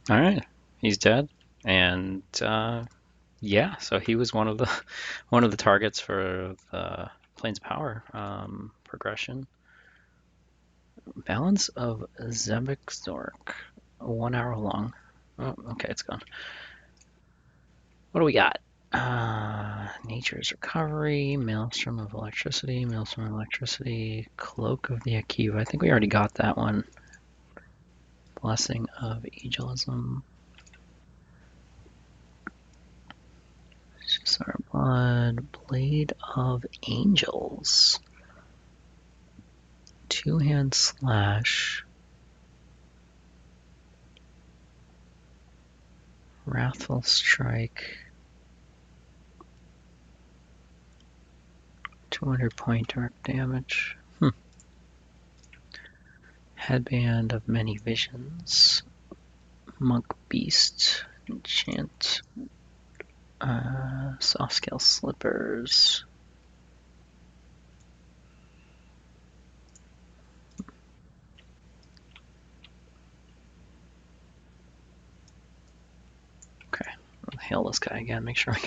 All right, he's dead, and yeah, so he was one of the one of the targets for the Plains Power progression. Balance of Zebek 1 hour long. Oh, okay, it's gone. What do we got? Nature's Recovery, Maelstrom of Electricity, Maelstrom of Electricity, Cloak of the Akiva. I think we already got that one. Blessing of Ageism. Ssra Blood, Blade of Angels. Two-hand slash. Wrathful Strike. 200 point direct damage. Headband of Many Visions. Monk Beast. Enchant. Soft Scale Slippers. Okay, I'll hail this guy again, make sure I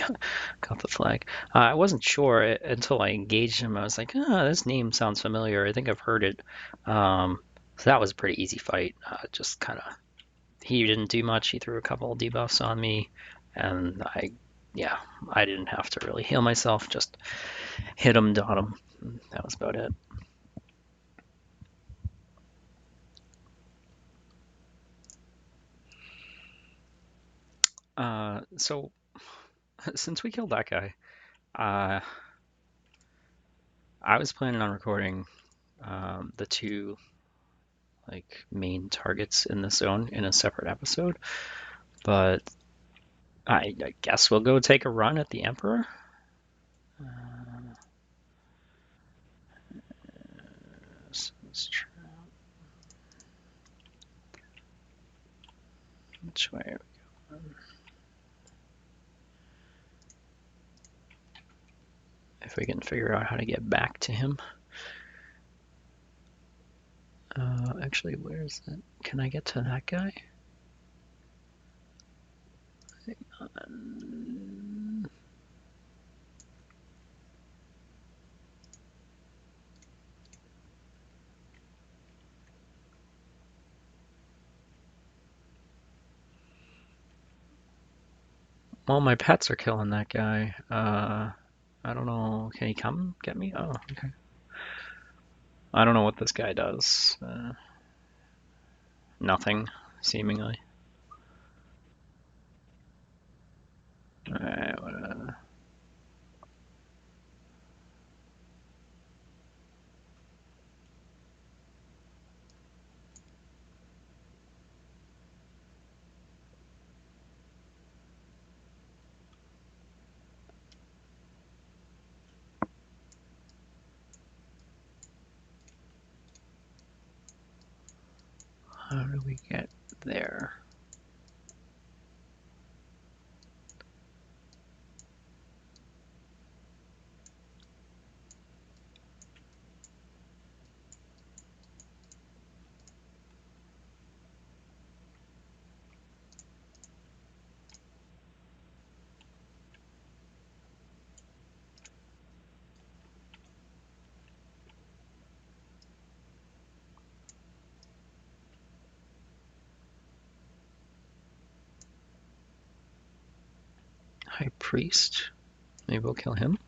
got the flag. I wasn't sure until I engaged him. I was like, this name sounds familiar. I think I've heard it. So that was a pretty easy fight. Just kind of, he didn't do much. He threw a couple of debuffs on me, and I didn't have to really heal myself. Just hit him, dot him. That was about it. So since we killed that guy, I was planning on recording the two main targets in the zone in a separate episode, but I guess we'll go take a run at the Emperor. Which way are we going? If we can figure out how to get back to him. Actually, where's that? Can I get to that guy? Hang on. Well, my pets are killing that guy. I don't know. Can he come get me? Oh, okay. I don't know what this guy does. Nothing, seemingly. Alright, how do we get there? High Priest? Maybe we'll kill him?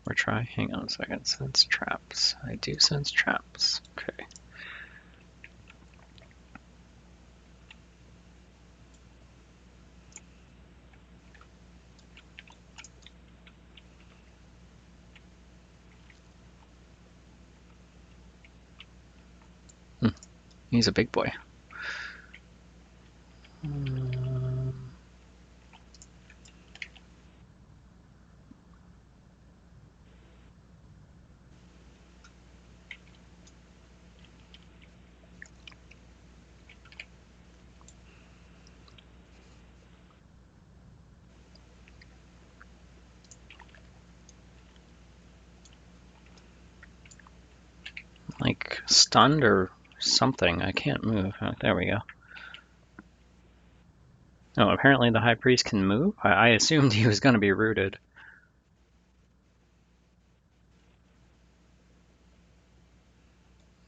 Or try? Hang on a second. Sense traps. I do sense traps. Okay. He's a big boy. Like stunned or something. I can't move. Oh, there we go. Oh, apparently the High Priest can move? I assumed he was going to be rooted.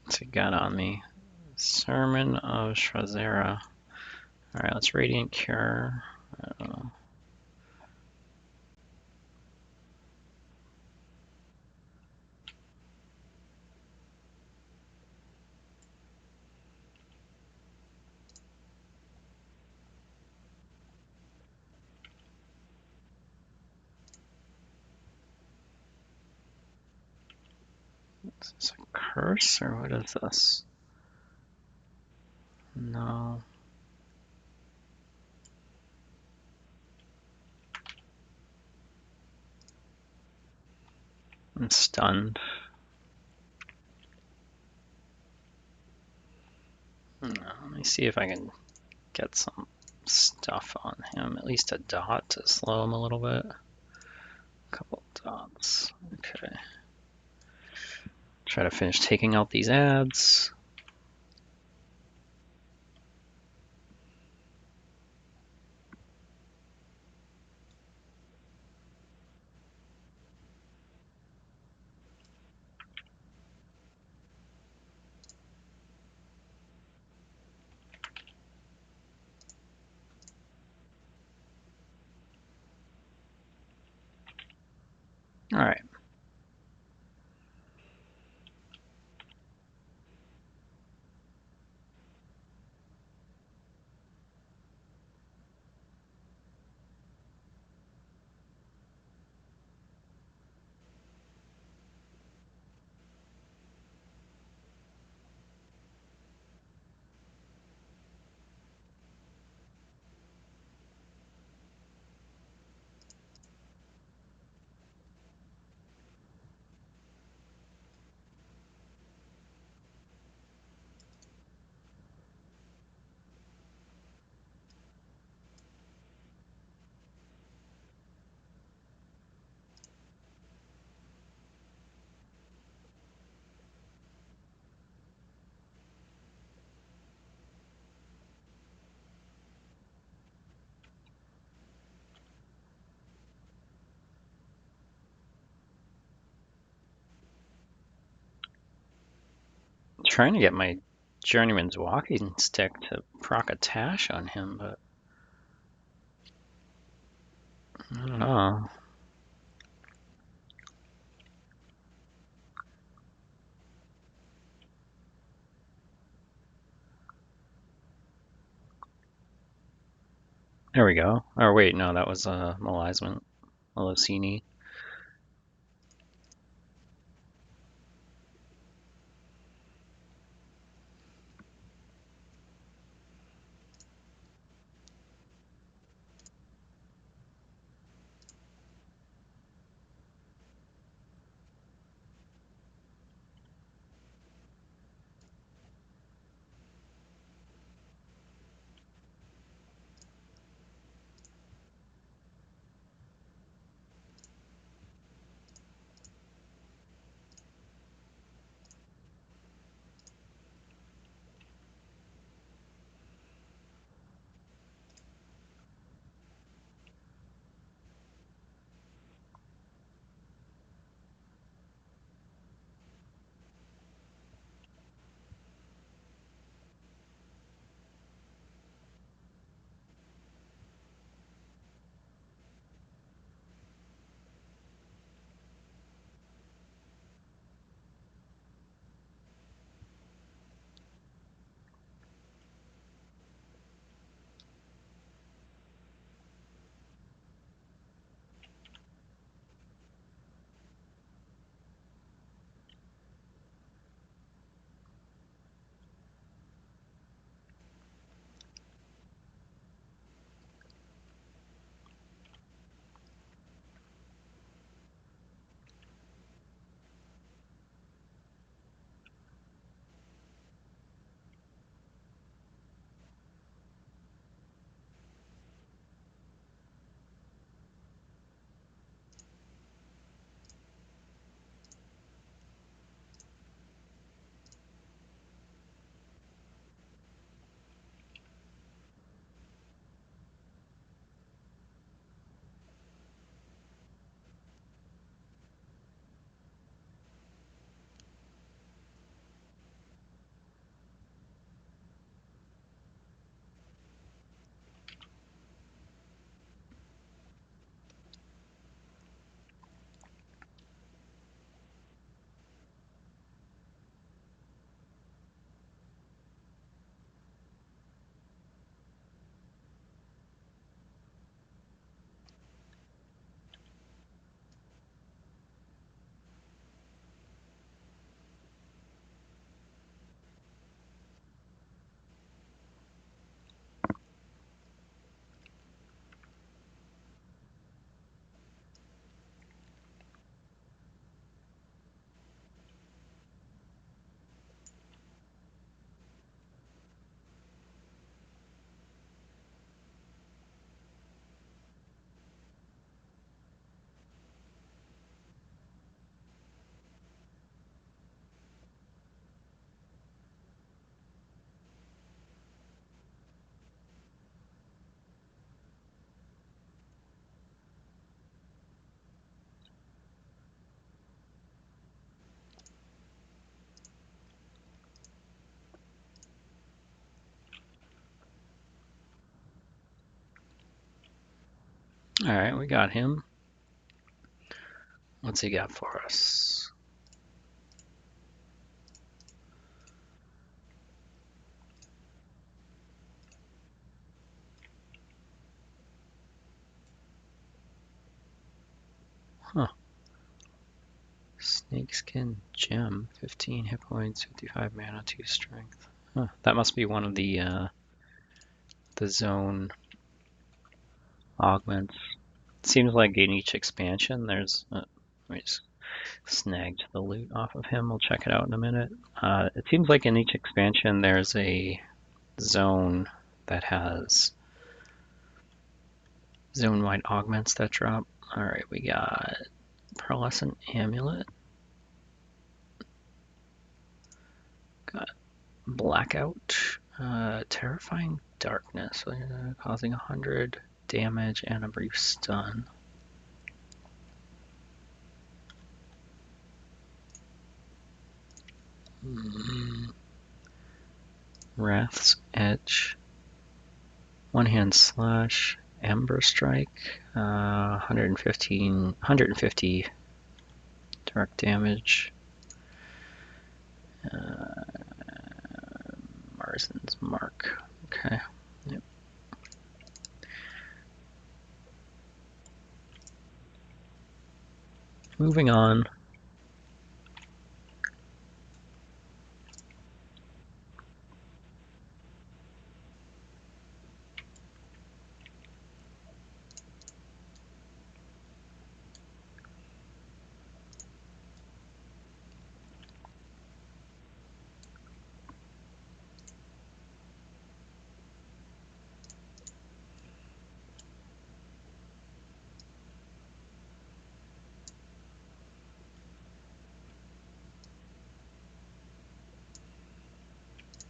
What's he got on me? Sermon of Ssra. Alright, let's Radiant Cure. Is this a curse or what is this? No. I'm stunned. Let me see if I can get some stuff on him. At least a dot to slow him a little bit. A couple dots. Okay. Try to finish taking out these ads. All right. I'm trying to get my Journeyman's Walking Stick to proc a Tash on him, but I don't know. There we go. Or wait, no, that was Malizement. Malosini. All right, we got him. What's he got for us? Huh. Snakeskin gem, 15 hit points, 55 mana, 2 strength. Huh. That must be one of the zone augments. It seems like in each expansion there's. We just snagged the loot off of him. We'll check it out in a minute. It seems like in each expansion there's a zone that has zone-wide augments that drop. All right, we got Pearlescent Amulet. Got Blackout. Terrifying Darkness, causing 100 damage and a brief stun. Wrath's Edge. One-hand slash. Ember Strike. 150 direct damage. Marzen's Mark. Okay. Yep. Moving on.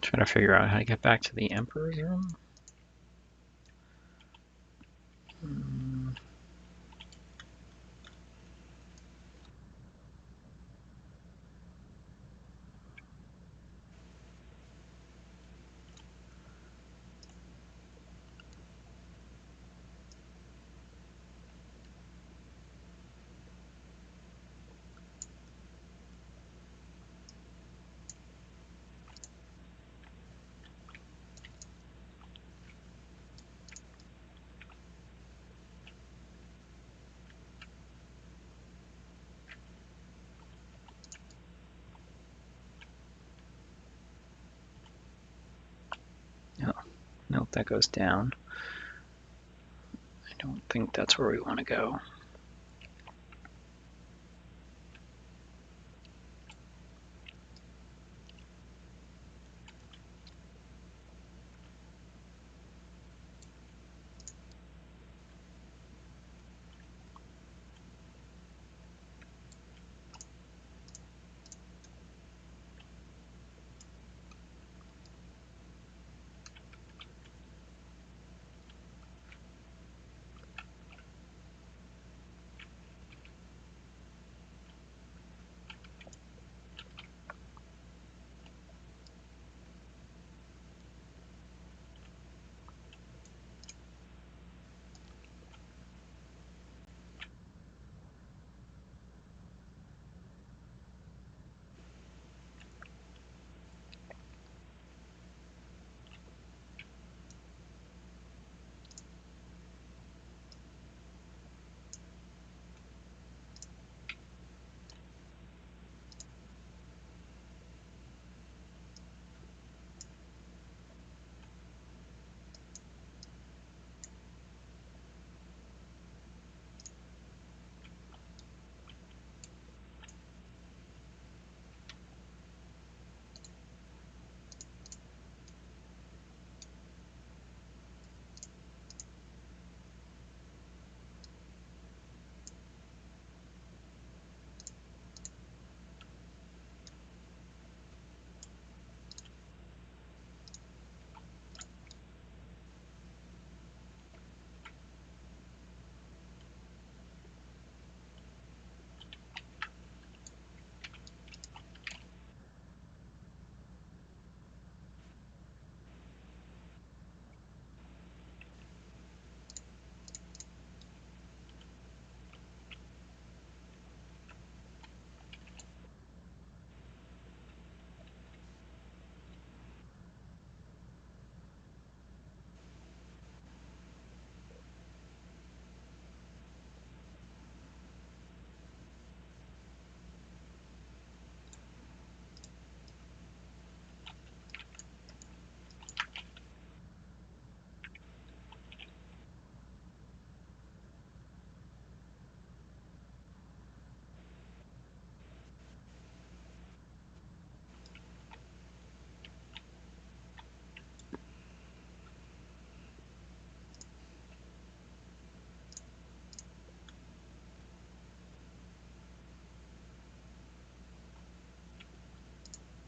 Trying to figure out how to get back to the Emperor's room. Oh, nope, that goes down. I don't think that's where we want to go.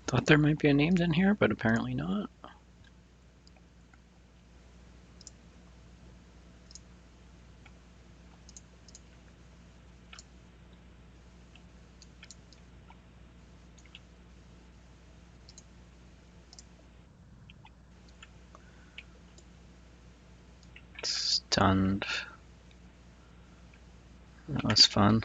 Thought there might be a named in here, but apparently not. Stunned. That was fun.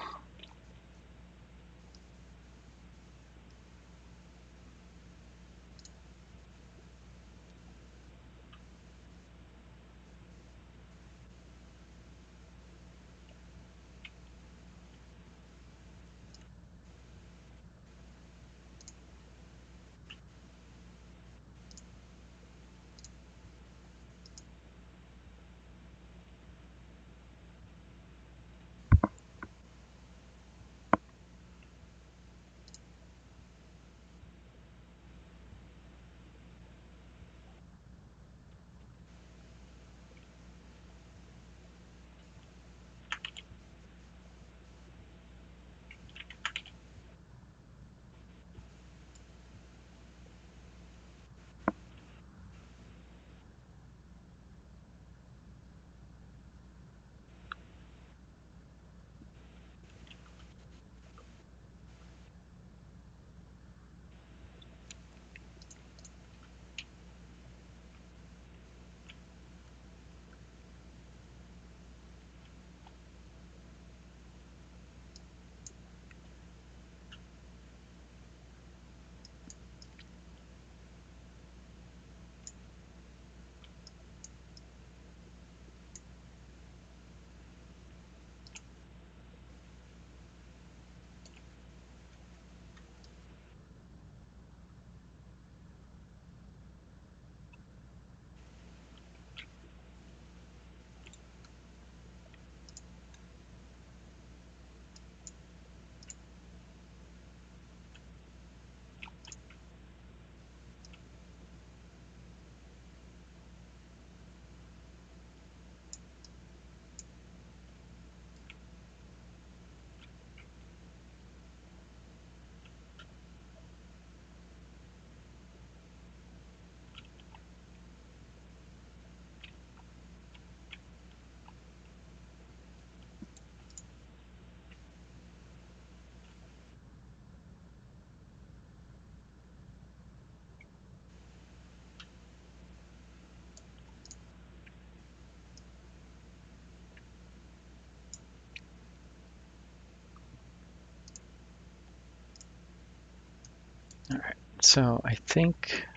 All right, so I think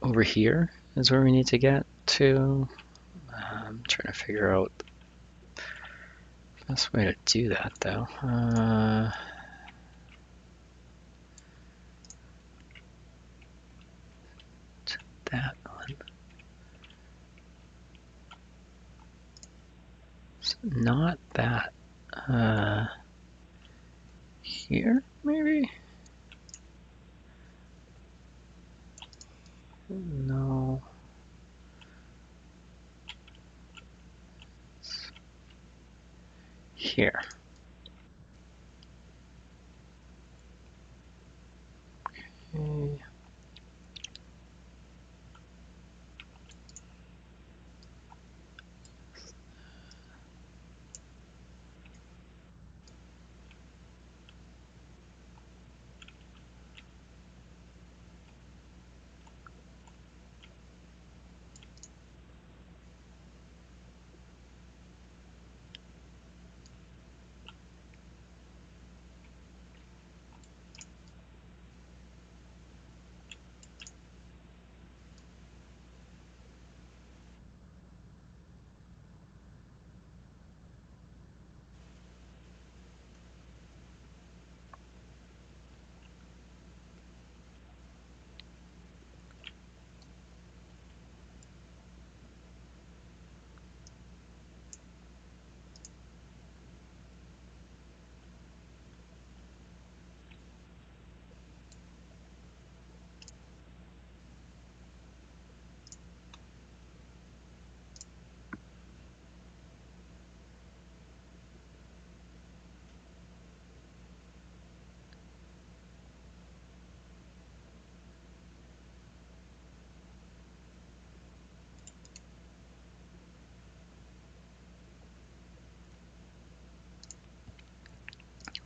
over here is where we need to get to. I'm trying to figure out the best way to do that, though. That one. It's not that. Here, maybe? No. Here. Okay.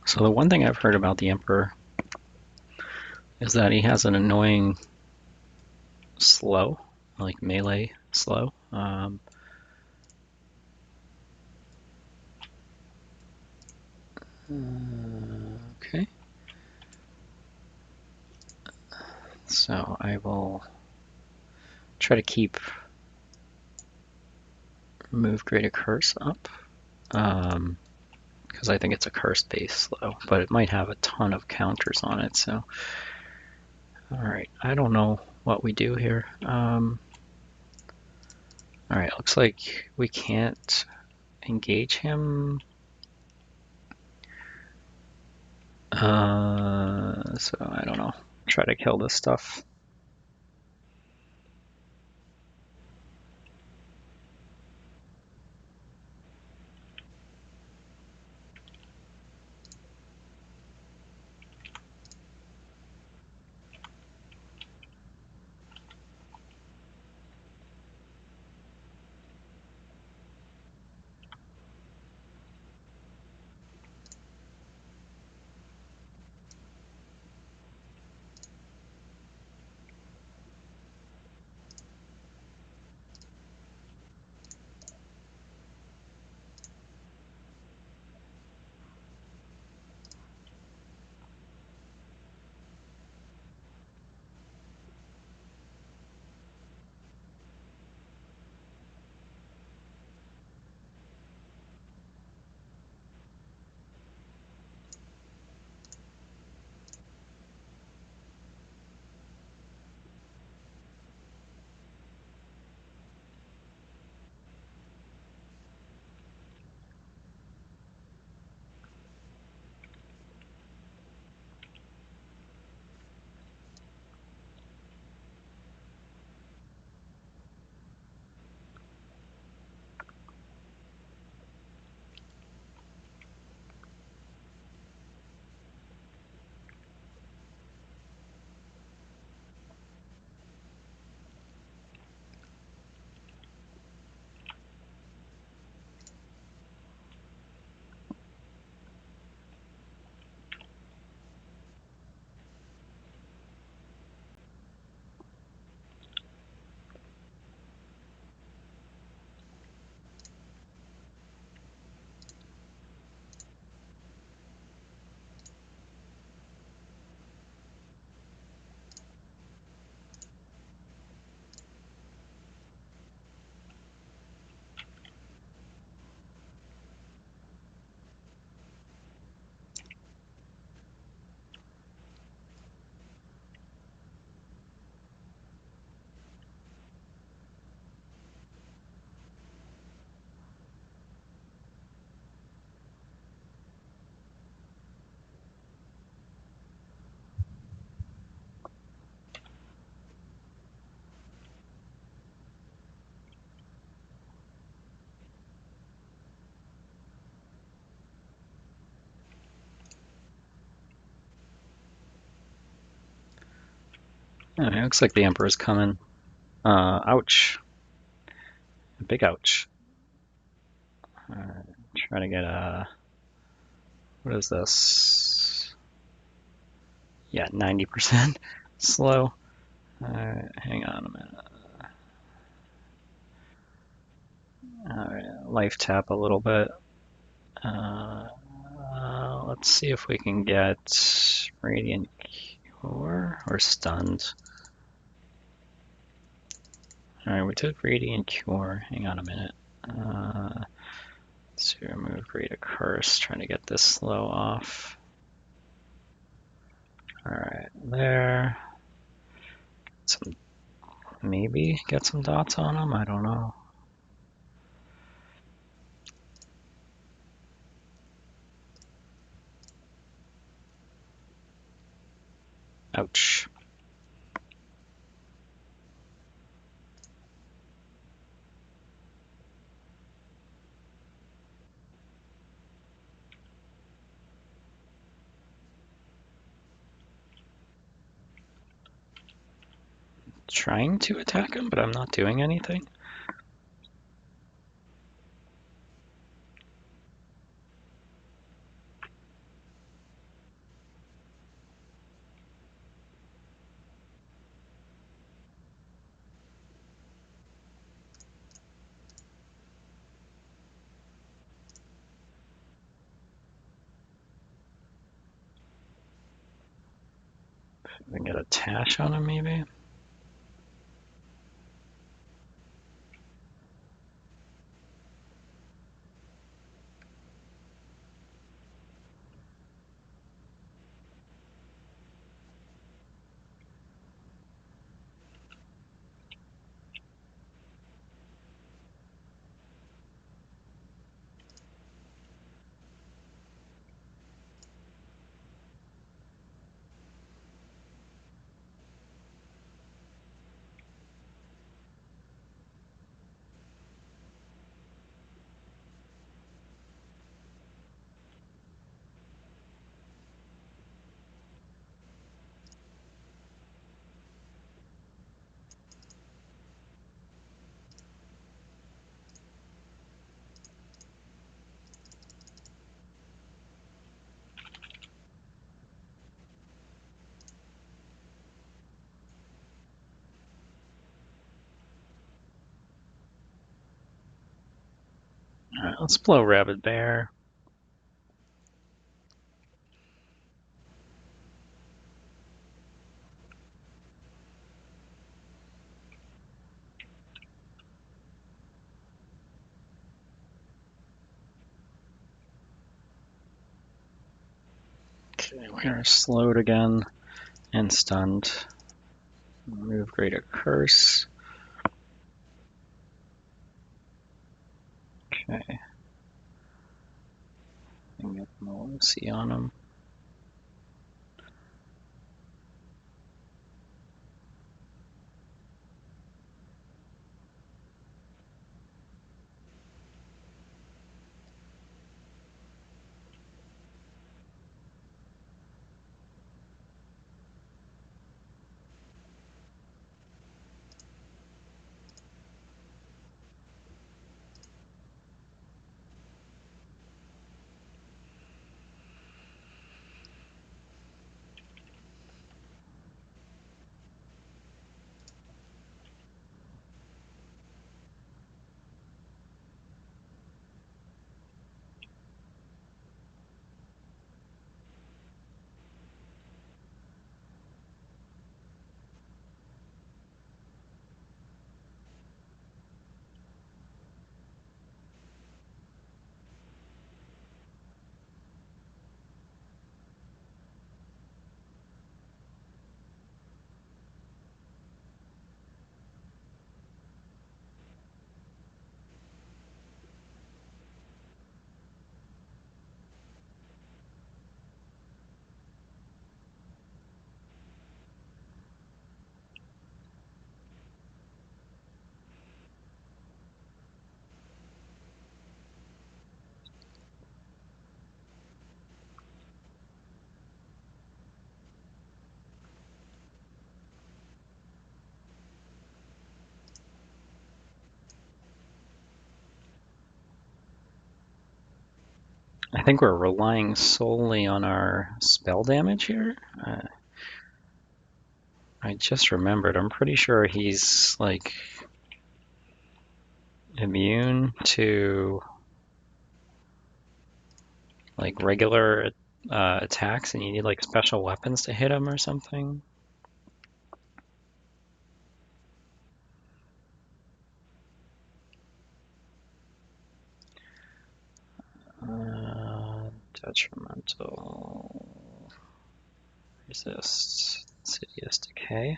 So the one thing I've heard about the Emperor is that he has an annoying slow, like melee slow. Okay. So I will try to keep remove greater curse up. Because I think it's a curse-based slow, but it might have a ton of counters on it, so... Alright, I don't know what we do here. Alright, looks like we can't engage him. So I don't know. Try to kill this stuff. Alright, looks like the Emperor's coming. Ouch. Big ouch. Try to get a... What is this? Yeah, 90% slow. Hang on a minute. Alright, life tap a little bit. Let's see if we can get Radiant Cure or Stunned. Alright, we took Radiant Cure. Hang on a minute. Let's remove Greater Curse. Trying to get this slow off. Alright, there. Maybe get some dots on him? I don't know. Ouch. Trying to attack him, but I'm not doing anything. We can get a Tash on him, maybe? All right, let's blow Rabid Bear. Okay, we are slowed again and stunned. Remove Greater Curse. Okay. And get Melosi on him. I think we're relying solely on our spell damage here. I just remembered. I'm pretty sure he's like immune to like regular attacks, and you need like special weapons to hit him or something. Detrimental. Resist. Insidious Decay.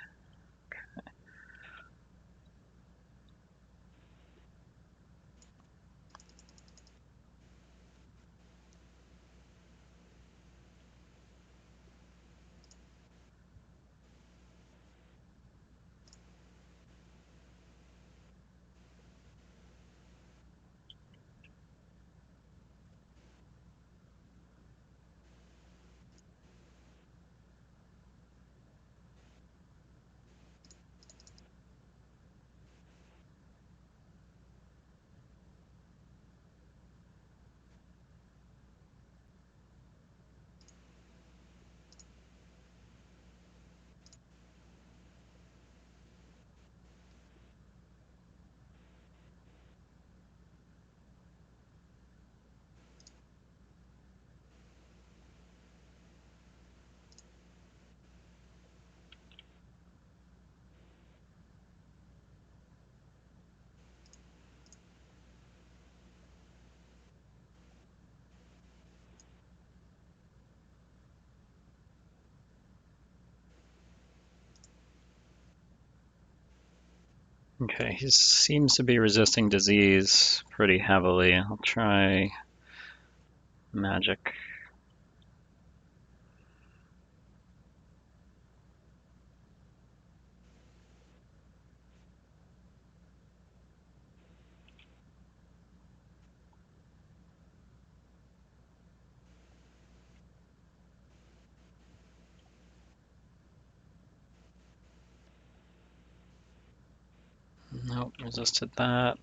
Okay, he seems to be resisting disease pretty heavily. I'll try magic. Nope, resisted that.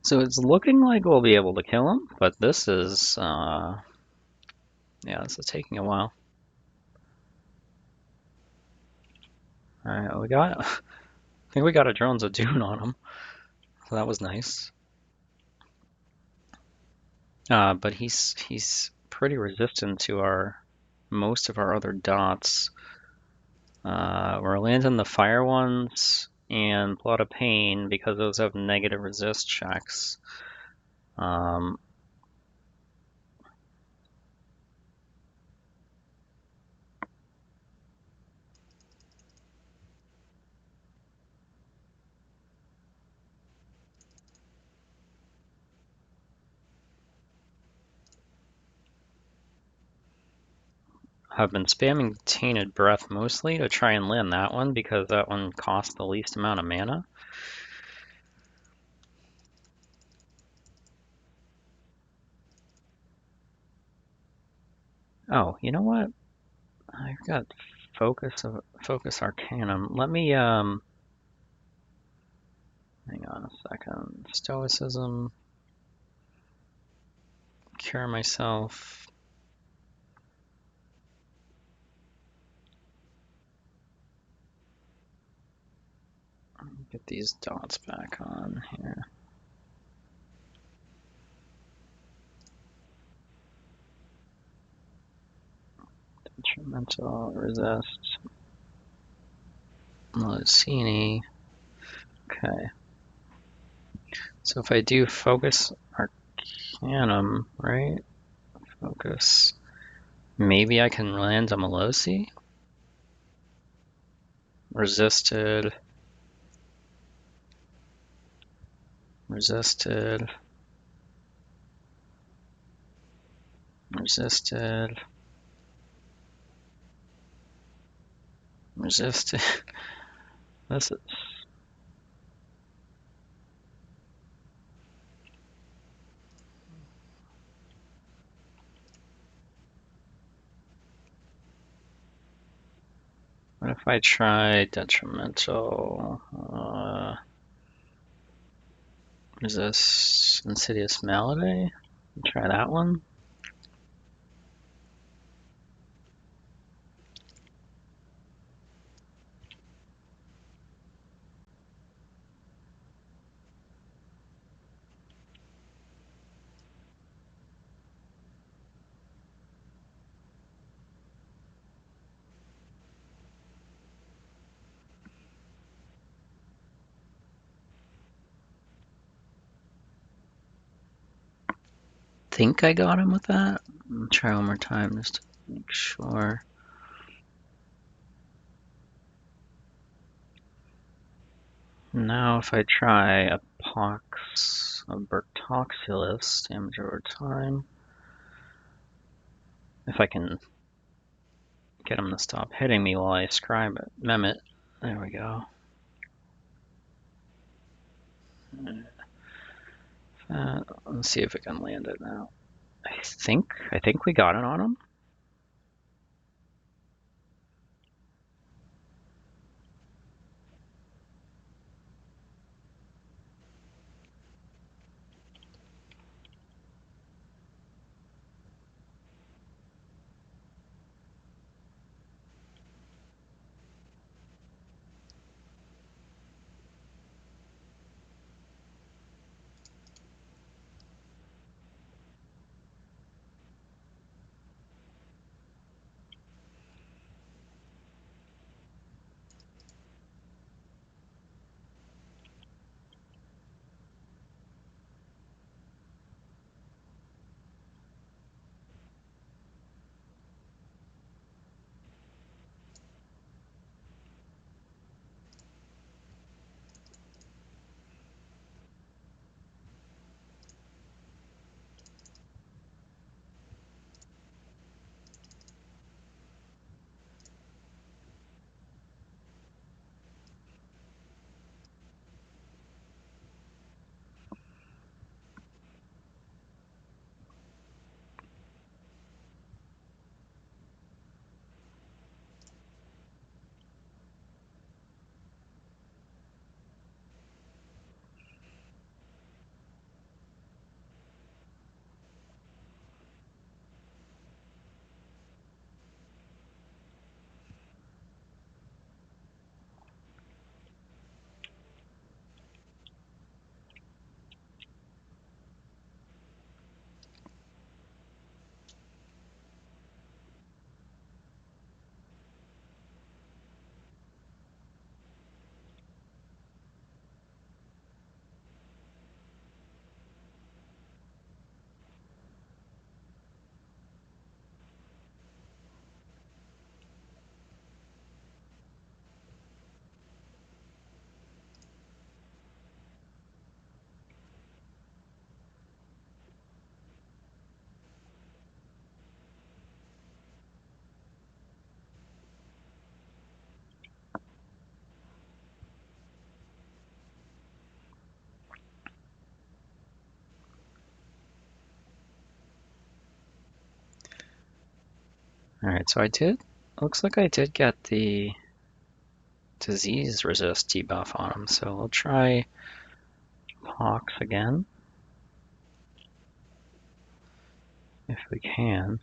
So it's looking like we'll be able to kill him, but this is, yeah, this is taking a while. Alright, I think we got a Drones of Dune on him, so that was nice. But he's pretty resistant to most of our other dots. We're landing the fire ones and Blood of Pain because those have negative resist checks. I've been spamming Tainted Breath mostly to try and land that one because that one costs the least amount of mana. Oh, you know what? I've got Focus Arcanum. Let me hang on a second. Stoicism. Cure myself. Get these dots back on here. Detrimental, resist. Lucini. Okay. So if I do Focus Arcanum, right? Focus. Maybe I can land a Melosi? Resisted. Resisted. Resisted. Resisted. This is... What if I try detrimental? Resist insidious malady? Try that one. Think I got him with that. I'll try one more time just to make sure. Now if I try a pox of Bertoxilus, damage over time. If I can get him to stop hitting me while I scribe it. Mem it. There we go. Let's see if we can land it now. I think we got it on him. Alright, so looks like I did get the disease resist debuff on him, so we'll try pox again, if we can.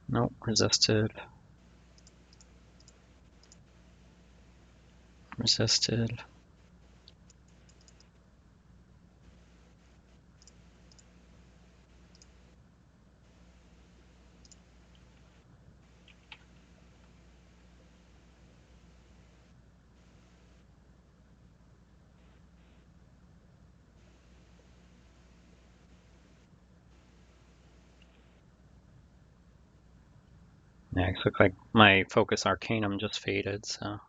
Nope, resisted. Resisted. Yeah, it looks like my Focus Arcanum just faded, so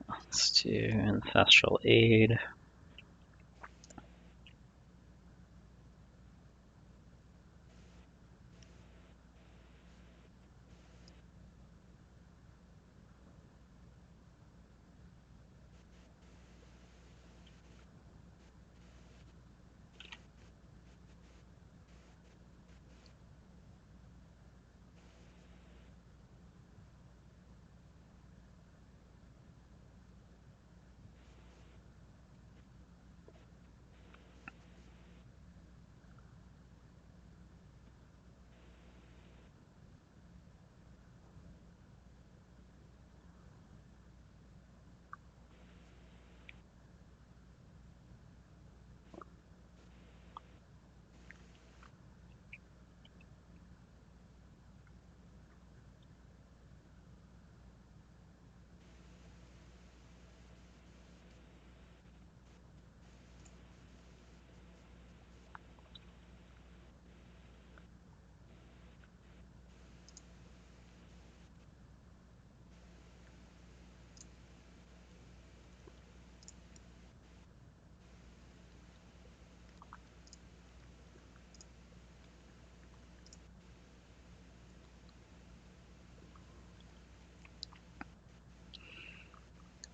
let's do Ancestral Aid.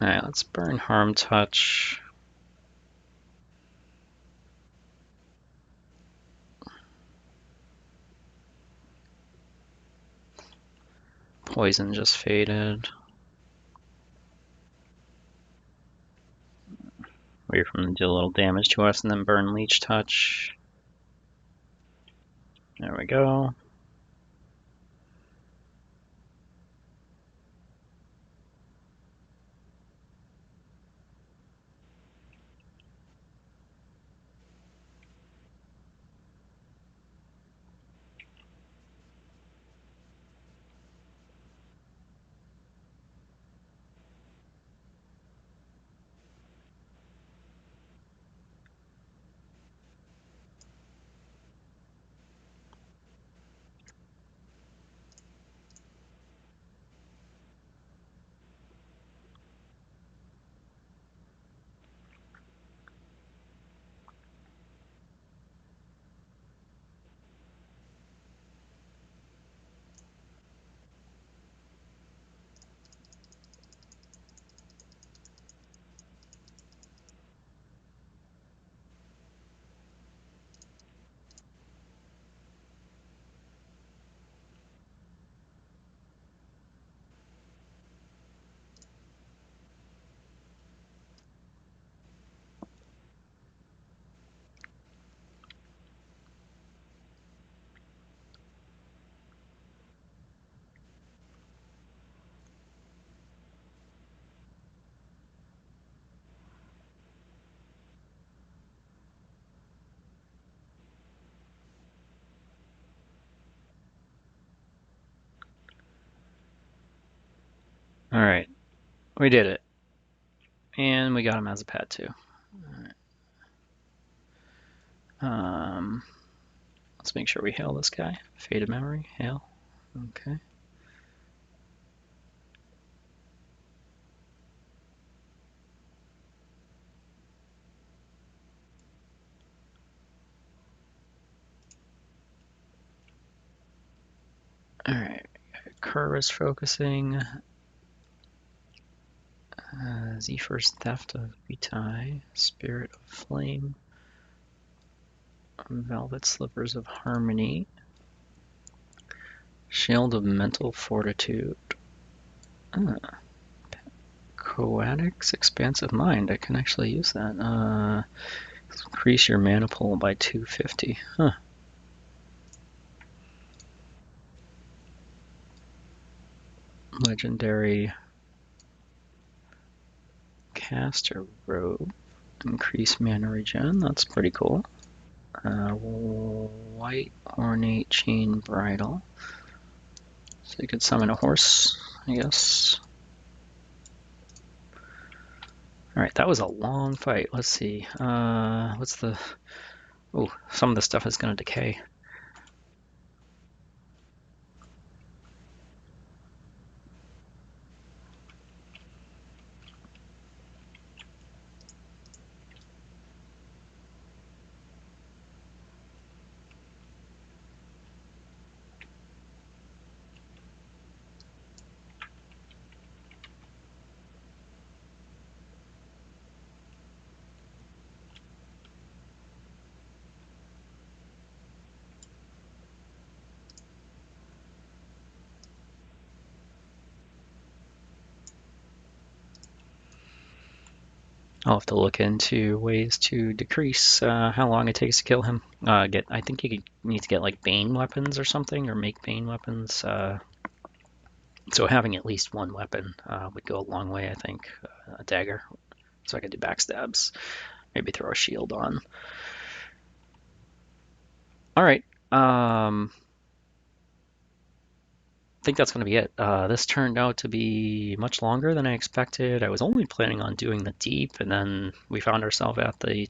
All right, let's burn Harm Touch. Poison just faded. Wait for them to do a little damage to us and then burn Leech Touch. There we go. All right, we did it. And we got him as a pet too. All right. Let's make sure we hail this guy. Faded Memory, hail. Okay. All right. Kerr is focusing. Zephyr's Theft of Vitae, Spirit of Flame, Velvet Slippers of Harmony, Shield of Mental Fortitude, Coadex Expansive Mind. I can actually use that. Increase your mana pool by 250. Huh. Legendary Caster Robe. Increase mana regen. That's pretty cool. White Ornate Chain Bridle. So you could summon a horse, I guess. Alright, that was a long fight. Let's see. What's the... Oh, some of the stuff is going to decay. I'll have to look into ways to decrease how long it takes to kill him. I think you need to get like Bane weapons or something, or make Bane weapons. So having at least one weapon would go a long way, I think. A dagger, so I could do backstabs. Maybe throw a shield on. All right. I think that's going to be it. This turned out to be much longer than I expected. I was only planning on doing the deep, and then we found ourselves at the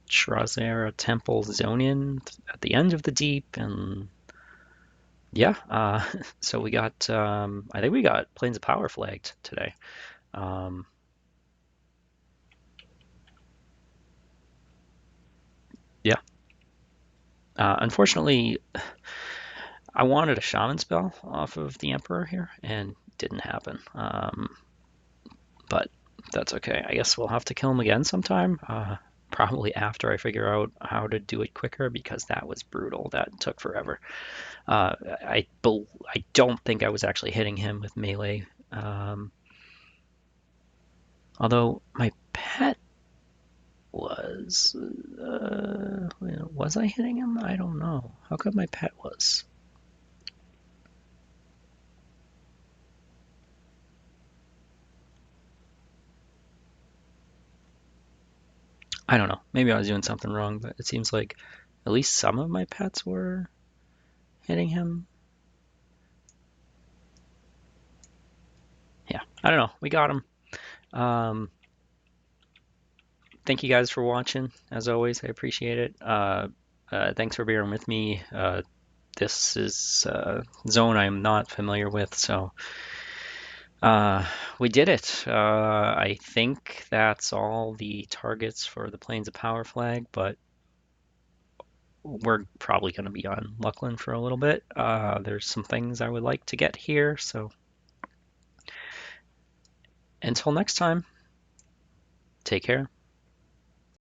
Ssra Temple Zonian at the end of the deep, and yeah, so we got, I think we got Plains of Power flagged today. Um, yeah, unfortunately, I wanted a Shaman spell off of the Emperor here, and didn't happen. But that's okay. I guess we'll have to kill him again sometime. Probably after I figure out how to do it quicker, because that was brutal. That took forever. I don't think I was actually hitting him with melee. Although my pet was, was I hitting him? I don't know. How come my pet was? I don't know. Maybe I was doing something wrong, but it seems like at least some of my pets were hitting him. Yeah, I don't know. We got him. Um, Thank you guys for watching. As always, I appreciate it. Thanks for bearing with me. This is a zone I'm not familiar with, so we did it. I think that's all the targets for the Plains of Power flag, but we're probably going to be on Luckland for a little bit. There's some things I would like to get here, so until next time, take care.